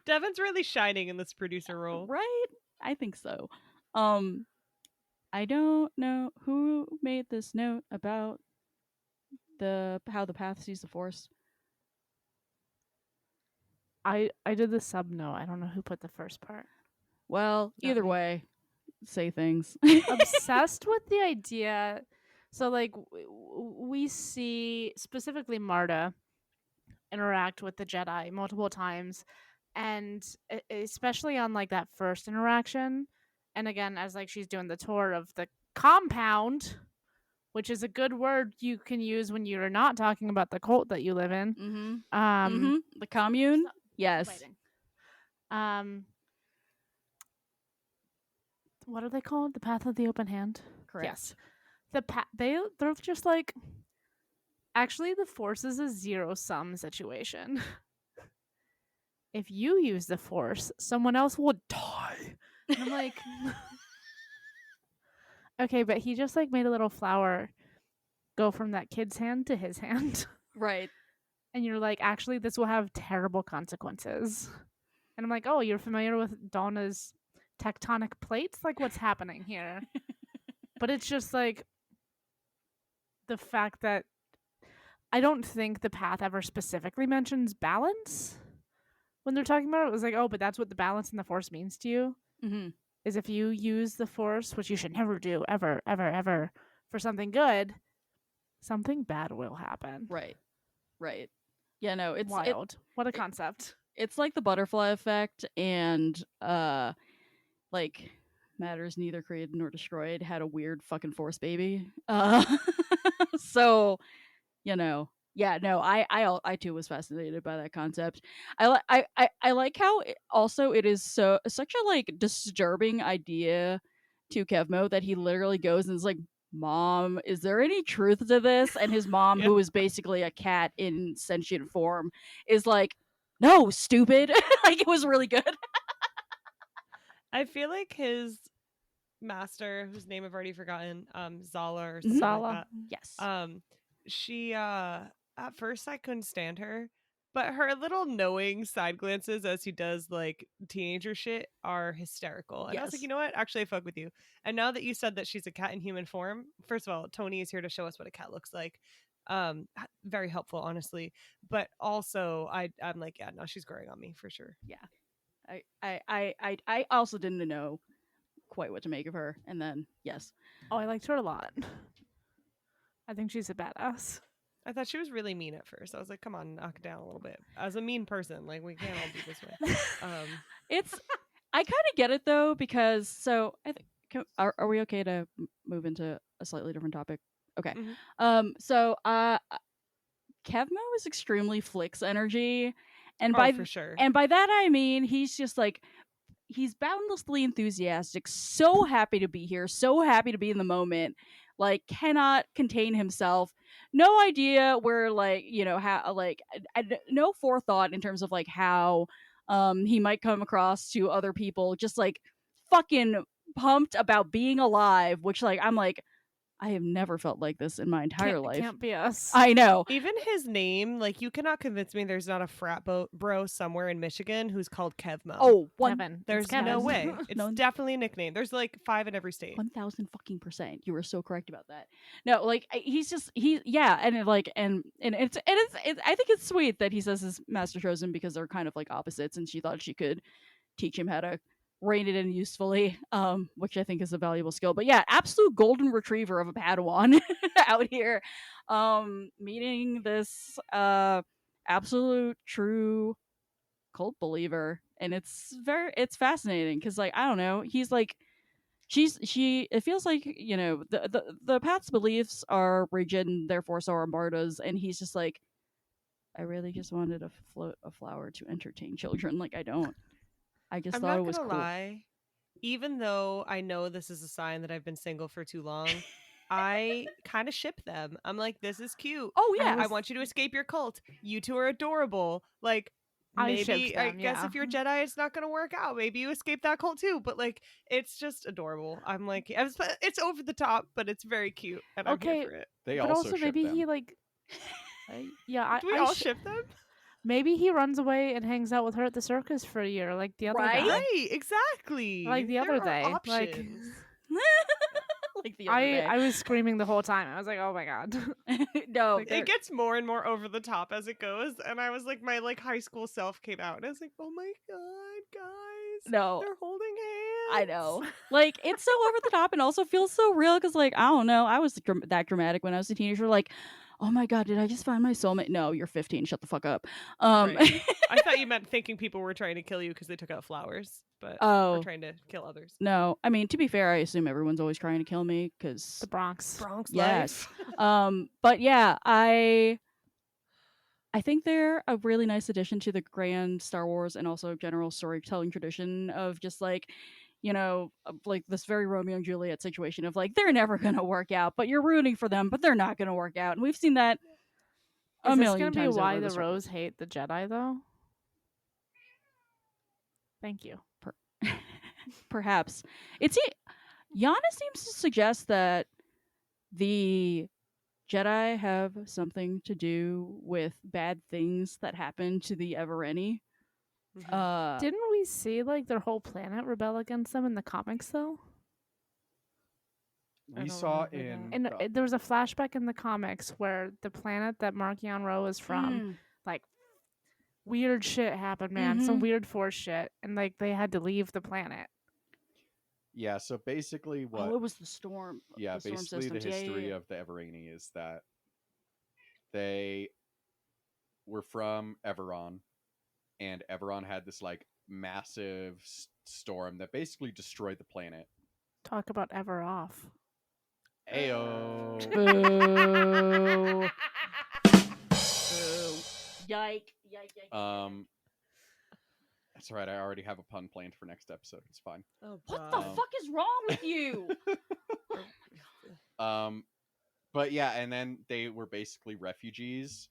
Devin's really shining in this producer role. Right? I think so. I don't know who made this note about how the path sees the force. I did the sub note. I don't know who put the first part. Well, Is that either me? way, say things. Obsessed with the idea. So like we see specifically Marta interact with the Jedi multiple times, and especially on like that first interaction, and again as like she's doing the tour of the compound, which is a good word you can use when you're not talking about the cult that you live in. Mm-hmm. The commune. Stop Yes. fighting. What are they called? The Path of the Open Hand. Correct. Yes. They're just like, actually the Force is a zero-sum situation. If you use the Force, someone else will die. And I'm like, okay, but he just like made a little flower go from that kid's hand to his hand. Right. And you're like, actually, this will have terrible consequences. And I'm like, oh, you're familiar with Donna's tectonic plates? Like, what's happening here? But it's just like the fact that I don't think the path ever specifically mentions balance when they're talking about it. It was like, oh, but that's what the balance and the Force means to you. Mm-hmm. Is if you use the Force, which you should never do, ever, ever, ever, for something good, something bad will happen. Right. Right. Yeah, no, it's Wild. What a concept. it's like the butterfly effect, and like matters neither created nor destroyed had a weird fucking force baby. So, you know, yeah, no, I too was fascinated by that concept. I like how it is such a like disturbing idea to Kevmo that he literally goes and is like, Mom, is there any truth to this? And his mom, Yeah. who is basically a cat in sentient form, is like, no, stupid. Like, it was really good. I feel like his master, whose name I've already forgotten, Zala or Mhm. something Zala. like Yes. that. She at first I couldn't stand her, but her little knowing side glances as he does like teenager shit are hysterical. And I was like, Yes. you know what? Actually, I fuck with you. And now that you said that she's a cat in human form, first of all, Tony is here to show us what a cat looks like. Very helpful, honestly. But also, I'm like, yeah, no, she's growing on me for sure. I also didn't know quite what to make of her. And then, yes. Oh, I liked her a lot. I think she's a badass. I thought she was really mean at first. I was like, come on, knock it down a little bit. As a mean person, like we can't all be this way. I kind of get it though, because so I think are we okay to move into a slightly different topic? Okay. Mhm. So Kevmo is extremely Flicks energy, and for sure. and by that I mean he's just like, he's boundlessly enthusiastic, so happy to be here, so happy to be in the moment, like cannot contain himself. No idea where, like, you know, how, like, no forethought in terms of like how he might come across to other people, just like fucking pumped about being alive, which, like, I'm like, I have never felt like this in my entire life. Can't be us. I know. Even his name, like you cannot convince me there's not a frat bro somewhere in Michigan who's called Kevmo. Oh, Kevin. There's It's Kevin. no way. It's No. definitely a nickname. There's like 5 in every state. 1000% you were so correct about that. No, like, he's just, yeah, and it, like, and it's I think it's sweet that he says his master chose him because they're kind of like opposites, and she thought she could teach him how to rein it in usefully, which I think is a valuable skill. But yeah, absolute golden retriever of a Padawan out here, meeting this absolute true cult believer, and it's fascinating because, like, I don't know, he's like, it feels like, you know, the path's beliefs are rigid and therefore so are Marta's, and he's just like, I really just wanted to float a flower to entertain children. Like, I just I'm thought not it was gonna cool. lie. Even though I know this is a sign that I've been single for too long, I kind of ship them. I'm like, this is cute. Oh yeah, I want you to escape your cult. You two are adorable. Like, maybe I them, guess yeah. if you're Jedi, it's not gonna work out. Maybe you escape that cult too. But like, it's just adorable. I'm like, it's over the top, but it's very cute, and I'm Okay, here for it. They but also also ship maybe them. he like, yeah, Do we all ship them? maybe he runs away and hangs out with her at the circus for a year, like the other Right? guy, Right, exactly. like the There other are day. Like, options. Like the other day. I was screaming the whole time. I was like, oh my god. No, Like, they're- It gets more and more over the top as it goes, and I was like, my like high school self came out, and I was like, oh my god, guys, no. they're holding hands. I know. Like, it's so over the top and also feels so real because, like, I don't know. I was that dramatic when I was a teenager. Like, oh my God, did I just find my soulmate? No, you're 15. Shut the fuck up. Right. I thought you meant thinking people were trying to kill you because they took out flowers, but Oh. we're trying to kill others. No, I mean, to be fair, I assume everyone's always trying to kill me because. the Bronx. Bronx Yes. life. But yeah, I think they're a really nice addition to the grand Star Wars and also general storytelling tradition of just like, like this very Romeo and Juliet situation of like they're never gonna work out, but you're rooting for them, but they're not gonna work out, and we've seen that a Is this million gonna be times. why over the Star Wars. Rose hate the Jedi though? Thank you. Perhaps Yana seems to suggest that the Jedi have something to do with bad things that happen to the Evereni. Mhm. Didn't we see like their whole planet rebel against them in the comics though? I We don't saw remember in And the- there was a flashback in the comics where the planet that Markion Ro is from, like, weird shit happened, man. Some Mhm. weird force shit, and like they had to leave the planet. yeah. So basically, what? Oh, it was the storm. yeah, the storm basically the systems. Yeah, history yeah. of the Evereni is that they were from Everon, and Everon had this like massive storm that basically destroyed the planet. Talk about ever off. Ayo. Boo. Boo. Yike. That's right. I already have a pun planned for next episode. It's fine. Oh, What the Um, fuck is wrong with you? But yeah, and then they were basically refugees,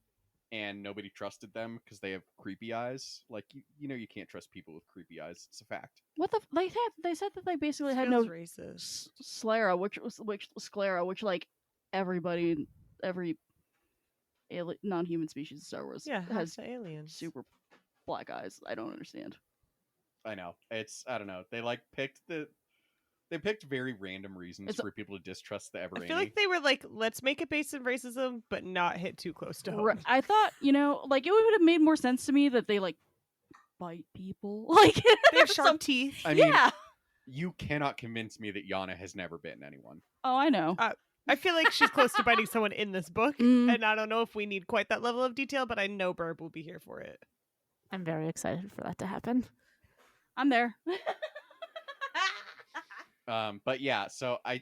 and nobody trusted them because they have creepy eyes. Like you can't trust people with creepy eyes. It's a fact. What the? They said that they basically had Feels no racist. sclera, which like everybody, every non-human species in Star Wars Yeah, has has the aliens. super black eyes. I don't understand. I know. I don't know. They picked very random reasons It's- for people to distrust the Evereni. I feel like they were like, let's make it based in racism, but not hit too close to home. I thought, like it would have made more sense to me that they like bite people. Like They have sharp some- teeth. I mean, yeah. you cannot convince me that Yana has never bitten anyone. Oh, I know. I feel like she's close to biting someone in this book, Mm. and I don't know if we need quite that level of detail, but I know Burb will be here for it. I'm very excited for that to happen. I'm there. But yeah, so I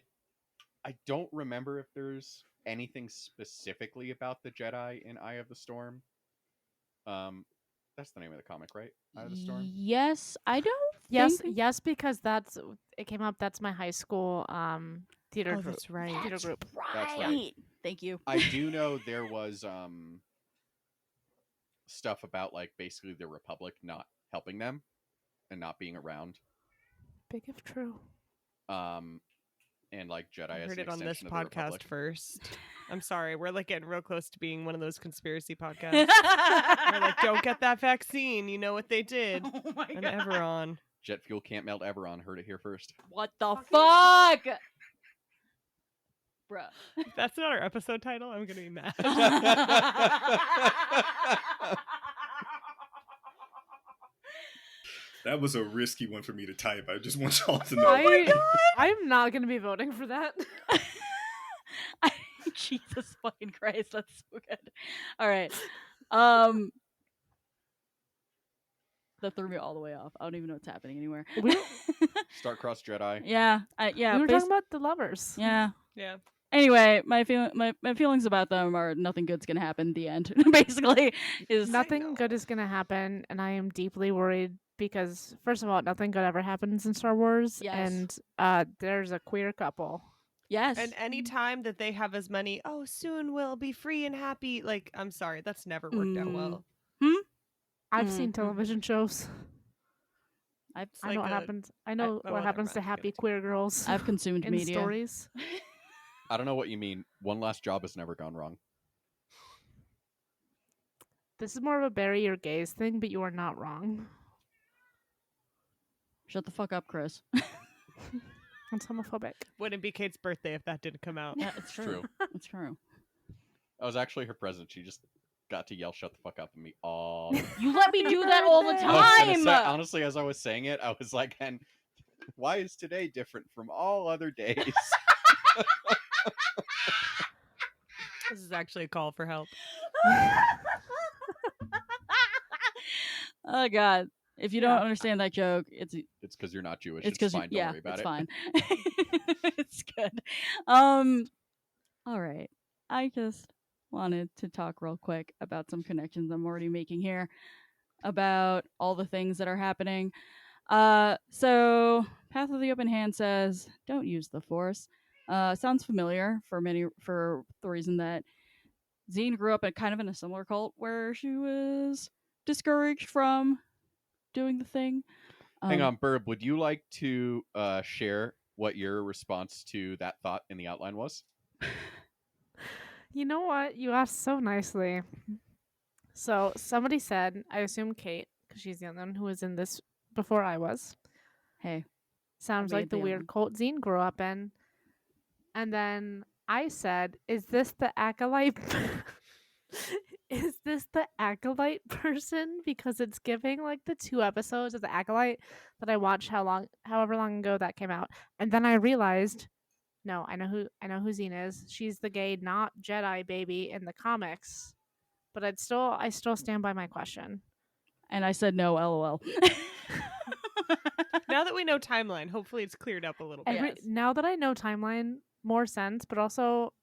don't remember if there's anything specifically about the Jedi in Eye of the Storm. That's the name of the comic, right? Eye of the Storm. Yes, I don't. Yes, think... yes, because it came up. That's my high school theater Oh, group. that's right. Theater group. That's right. Right. Thank you. I do know there was stuff about like basically the Republic not helping them and not being around. Big if true. And like Jedi I as heard an it on this extension of the podcast Republic. first. I'm sorry, we're like getting real close to being one of those conspiracy podcasts. We're like, don't get that vaccine. You know what they did. Oh my And god. Everon. Jet fuel can't melt Everon. Heard it here first. What the fuck? Bruh. If that's not our episode title, I'm gonna be mad. That was a risky one for me to type. I just want y'all to know. I'm not going to be voting for that. Jesus fucking Christ, that's so good. All right. That threw me all the way off. I don't even know what's happening anywhere. Star-Crossed Jedi. Yeah, yeah. We were talking about the lovers. Yeah. Yeah. Anyway, my feelings about them are nothing good's gonna happen. The end, basically, is Nothing good is going to happen, and I am deeply worried because, first of all, nothing good ever happens in Star Wars, Yes. and there's a queer couple. yes. And any time that they have as many, oh, soon we'll be free and happy. Like, I'm sorry, that's never worked out well. I've seen television shows. I've I know what happens. I know oh, what never happens mind, to I get happy it. queer girls I've consumed in media. stories. I don't know what you mean. One Last Job has never gone wrong. This is more of a bury your gays thing, but you are not wrong. Shut the fuck up, Chris. It's homophobic. Wouldn't be Kate's birthday if that didn't come out. Yeah, it's true. It's true. I was actually her present. She just got to yell "shut the fuck up" at me all. You let me do that all the birthday. I was gonna time. say, honestly, as I was saying it, I was like, "And why is today different from all other days?" This is actually a call for help. Oh God! If you don't understand that joke, it's It's because you're not Jewish. it's It's because fine. Don't worry about it's it. fine. It's good. All right. I just wanted to talk real quick about some connections I'm already making here about all the things that are happening. So Path of the Open Hand says, "Don't use the Force." Sounds familiar for the reason that Zine grew up in a similar cult where she was discouraged from doing the thing. Hang on, Burb. Would you like to share what your response to that thought in the outline was? You know what? You asked so nicely. So somebody said, I assume Kate, because she's the only one who was in this before I was. Hey, Sounds I made like the the weird cult Zine grew up in. And then I said, is this the acolyte? Is this the acolyte person? Because it's giving like the 2 episodes of the acolyte that I watched however long ago that came out. And then I realized, no, I know who Zine is. She's the gay, not Jedi baby in the comics. But I still stand by my question. and I said no, LOL. Now that we know timeline, hopefully it's cleared up a little bit. Yes. Now that I know timeline, more sense. But also,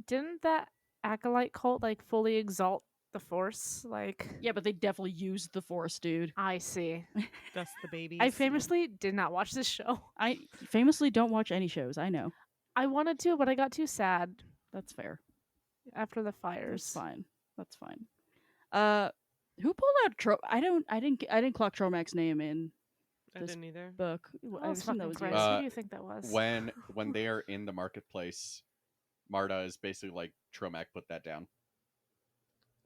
didn't that acolyte cult like fully exalt the Force? Like, Yeah, but they definitely used the Force, dude. I see. That's the babies. I famously did not watch this show. I famously don't watch any shows. I know. I wanted to, but I got too sad That's fair. after the fires. That's fine. That's fine. Who pulled out I didn't clock Tromac's name in I this didn't either. book. Oh, I assume that fucking was you. Christ. Who do you think that was? When they are in the marketplace, Marta is basically like, Tromac, put that down.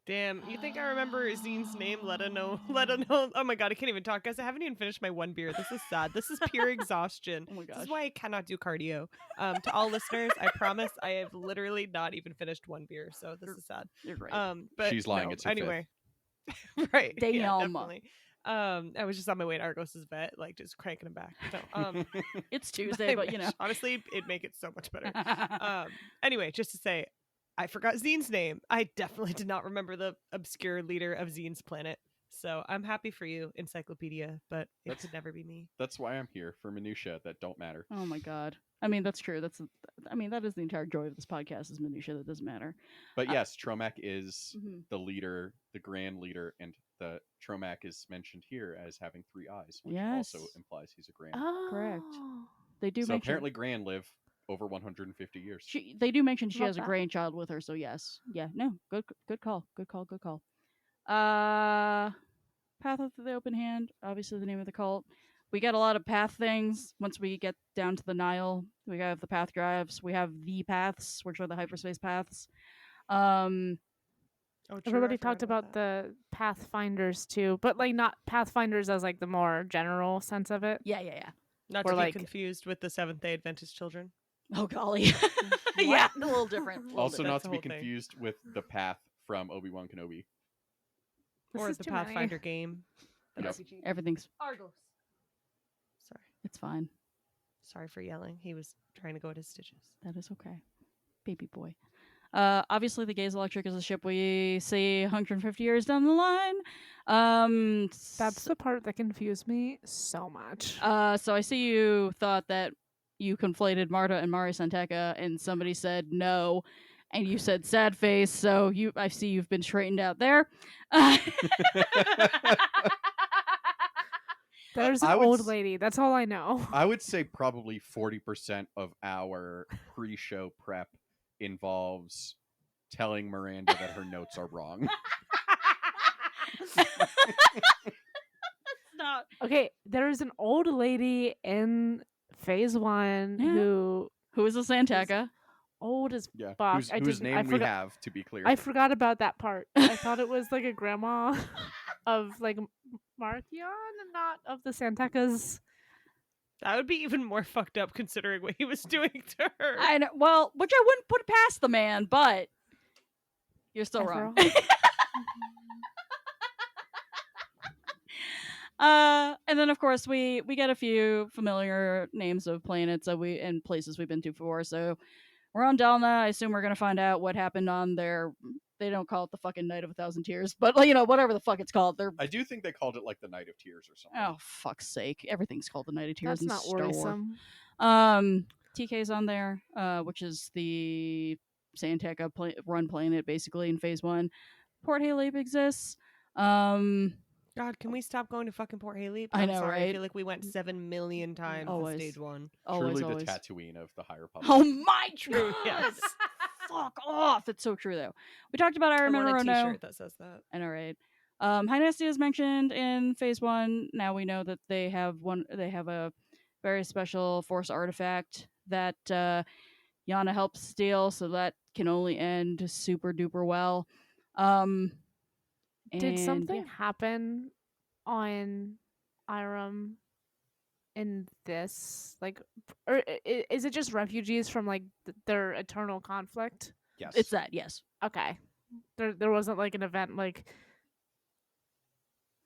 Damn, you think I remember Zine's name? Let her know. Oh my god, I can't even talk, guys. I haven't even finished my 1 beer. This is sad. This is pure exhaustion. Oh my This gosh. is why I cannot do cardio. To all listeners, I promise I have literally not even finished 1 beer, so this is sad. You're great. But She's lying, no, it's her anyway. Right. Yeah, Damn. definitely. I was just on my way to Argos's vet, like just cranking him back. So, It's Tuesday, but you know. honestly, it'd make it so much better. Anyway, just to say, I forgot Zine's name. I definitely did not remember the obscure leader of Zine's planet. So I'm happy for you, Encyclopedia, but it could never be me. That's why I'm here, for minutia that don't matter. Oh my god. I mean, that's true. That is the entire joy of this podcast is minutia that doesn't matter. But yes, Tromac is Mhm. the leader, the grand leader, and the Tromac is mentioned here as having 3 eyes, which Yes. also implies he's a grand. Oh. Correct. They do So mention apparently Grand live over 150 years. they do mention she Love has a that. grandchild with her, so yes. Yeah, no. Good call. Good call. Path of the Open Hand, obviously the name of the cult. We get a lot of path things once we get down to the Nile. We have the path drives. We have the paths, which are the hyperspace paths. Oh, true, Everybody I forgot talked about the Pathfinders too, but like not Pathfinders as like the more general sense of it. Yeah. Not or to like- be confused with the Seventh-day Adventist children. Oh golly. Yeah, a little different. Also, not That's to the be whole thing. confused with the path from Obi-Wan Kenobi. This Or is the too many. Pathfinder game. Yep. Everything's Sorry. it's fine. Sorry for yelling. He was trying to go at his stitches. That is okay. Baby boy. Obviously the Gaze Electric is a ship we see 150 years down the line. That's the part that confused me so much. So I see you thought that you conflated Marta and Mari Santeca, and somebody said no, and you said sad face. So I see you've been straightened out there. There's an I would old s- lady. That's all I know. I would say probably 40% of our pre-show prep involves telling Miranda that her notes are wrong. Not. Okay, there's an old lady in phase 1 Yeah. who Who is a Santeca? old as Yeah. fuck. Whose name we have, to be clear. I forgot about that part. I thought it was like a grandma of like Markion and not of the Santecas. That would be even more fucked up considering what he was doing to her. I know. Well, which I wouldn't put past the man, but you're still After wrong. all. And then of course we get a few familiar names of planets that we and places we've been to before. So we're on Delna. I assume we're gonna find out what happened on their. They don't call it the fucking Night of 1,000 Tears, but like, whatever the fuck it's called. They're I do think they called it like the Night of Tears or something. oh fuck's sake! Everything's called the Night of Tears That's in not Star Wars. worrisome. TK's on there, which is the Santeca run planet basically in phase 1. Port Haley exists. God, can we stop going to fucking Port Haley? I I'm know, sorry. I right? feel like we went 7 million times Always. in stage 1. Always, Truly always. the Tatooine of the High Republic. Oh my true, Yes. Fuck off! It's so true though. We talked about I Iron want a Rono. t-shirt that says that. I know, right? Hynastia is mentioned in phase 1. Now we know that they have a very special Force artifact that Yana helps steal, so that can only end super duper well. Did And, something yeah. happen on Irem in this? Like, or is it just refugees from like their eternal conflict? Yes. It's that, yes. Okay, there wasn't like an event like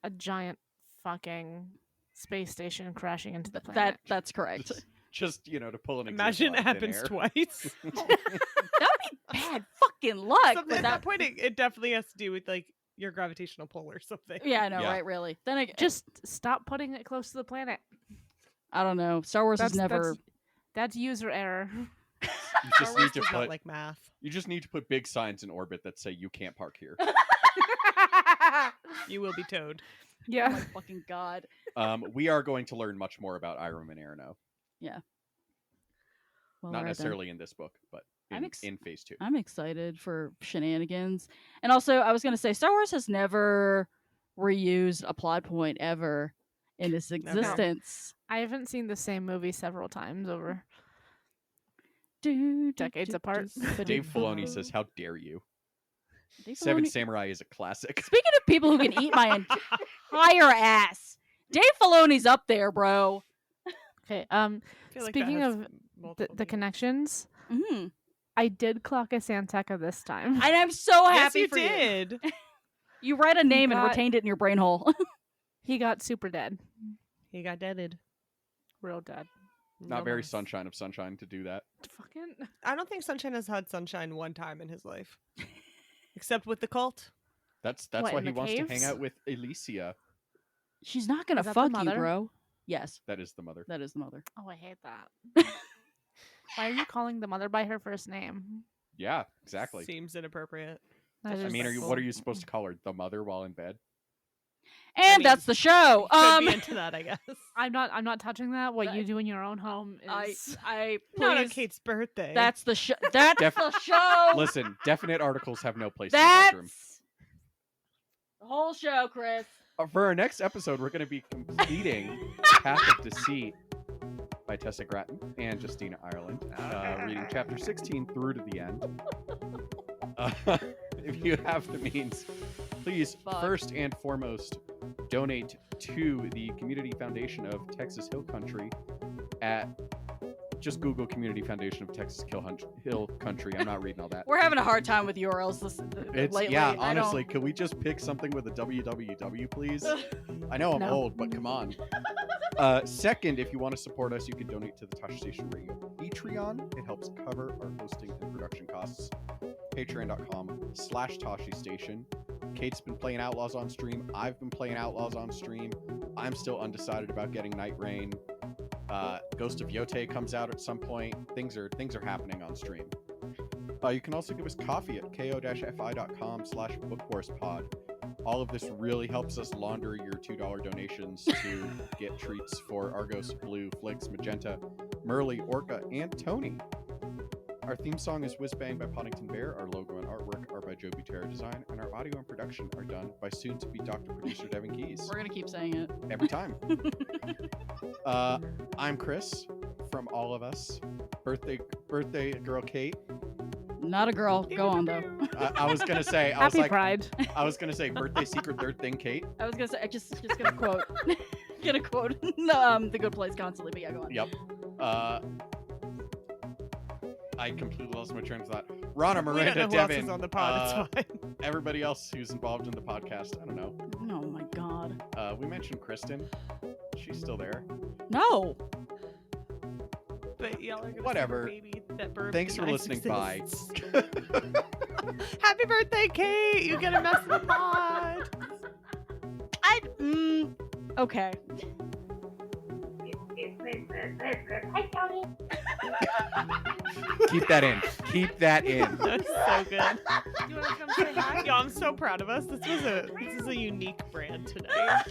a giant fucking space station crashing into the planet. That's correct. Just, to pull an Imagine it example out of thin happens air. twice. That'd be bad fucking luck. Something But at that point, it definitely has to do with like your gravitational pull or something. yeah, I know, Yeah. right? Really. Then I Just stop putting it close to the planet. I don't know. Star Wars has never. That's user error. You Star just Wars need to does not put like math. you just need to put big signs in orbit that say you can't park here. You will be towed. Oh Yeah. my fucking god. We are going to learn much more about Irem and Arano. Well, Not alright then. necessarily in this book, but I'm in phase 2. I'm excited for shenanigans. And also, I was going to say, Star Wars has never reused a plot point ever in its existence. I haven't seen the same movie several times over Decades decades apart. Dave Filoni says, "How dare you? Dave Seven Filoni- Samurai is a classic." Speaking of people who can eat my entire ass, Dave Filoni's up there, bro. Okay. I feel like that Speaking has of the multiple meanings. connections, Mm-hmm. I did clock a Santeca this time. And I'm so Yes, happy you for you. did. You write a name and got- retained it in your brain hole. He got super dead. He got deaded. Real dead. Not No very more. sunshine of sunshine to do that. Fucking. I don't think Sunshine has had sunshine one time in his life, except with the cult. That's What, why in he the wants to hang caves? out with Alicia. She's not gonna Is that the fuck you, mother? bro. Yes, That is the mother. that is the mother. Oh, I hate that. Why are you calling the mother by her first name? Yeah, exactly. Seems inappropriate. That I is mean, so- what are you supposed to call her? The mother while in bed? And mean, that's the show. Could be into that, I guess. I'm not touching that. What That- you do in your own home is. I Not on please. Kate's birthday. That's the show. That's Def- the show. Listen, definite articles have no place in the bedroom. That's the whole show, Chris. For our next episode, we're going to be completing Path of Deceit by Tessa Gratton and Justina Ireland, reading chapter 16 through to the end. If you have the means, please, Fuck. first and foremost, donate to the Community Foundation of Texas Hill Country at just Google Community Foundation of Texas Hill Country. I'm not reading all that. We're having a hard time with URLs lately. Yeah, I don't- honestly, could we just pick something with a www, please? I know I'm No. old, but come on. Second, if you want to support us, you can donate to the Touch Station Radio Patreon. It helps cover our hosting and production costs. Patreon.com/Tashi Station. Kate's been playing Outlaws on stream. I've been playing Outlaws on stream. I'm still undecided about getting Night Rain. Ghost of Yote comes out at some point. Things are happening on stream. You can also give us coffee at ko-fi.com/bookwarspod. All of this really helps us launder your $2 donations to get treats for Argos, Blue, Flix, Magenta, Merly, Orca, and Tony. Our theme song is Whiz Bang by Poddington Bear. Our logo and artwork are by Joe Butera Design. And our audio and production are done by soon-to-be Dr. Producer Devin Keys. We're gonna keep saying it Every time. I'm Chris from all of us. Birthday girl Kate. Not a girl. Go on though. I was gonna say. Happy Pride. I was gonna say birthday secret third thing Kate. I was gonna say. Just gonna quote. Gonna quote. The Good Place constantly. But yeah, go on. Yep. I completely lost my train of thought. Rana, We don't Miranda, know who else Devin. is on the pod. It's fine. Everybody else who's involved in the podcast. I don't know. Oh my god. We mentioned Kristen. She's still there. No. But y'all are gonna Whatever. see the baby that Burb Thanks for denies listening. Bye. exists. Happy birthday, Kate! You get a mess of the pod. Okay. Keep that in. Keep that in. That's so good. You want to come say hi? Yo, I'm so proud of us. This is a unique brand tonight.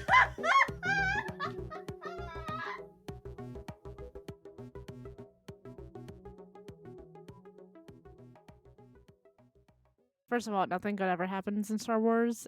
First of all, nothing good ever happens in Star Wars,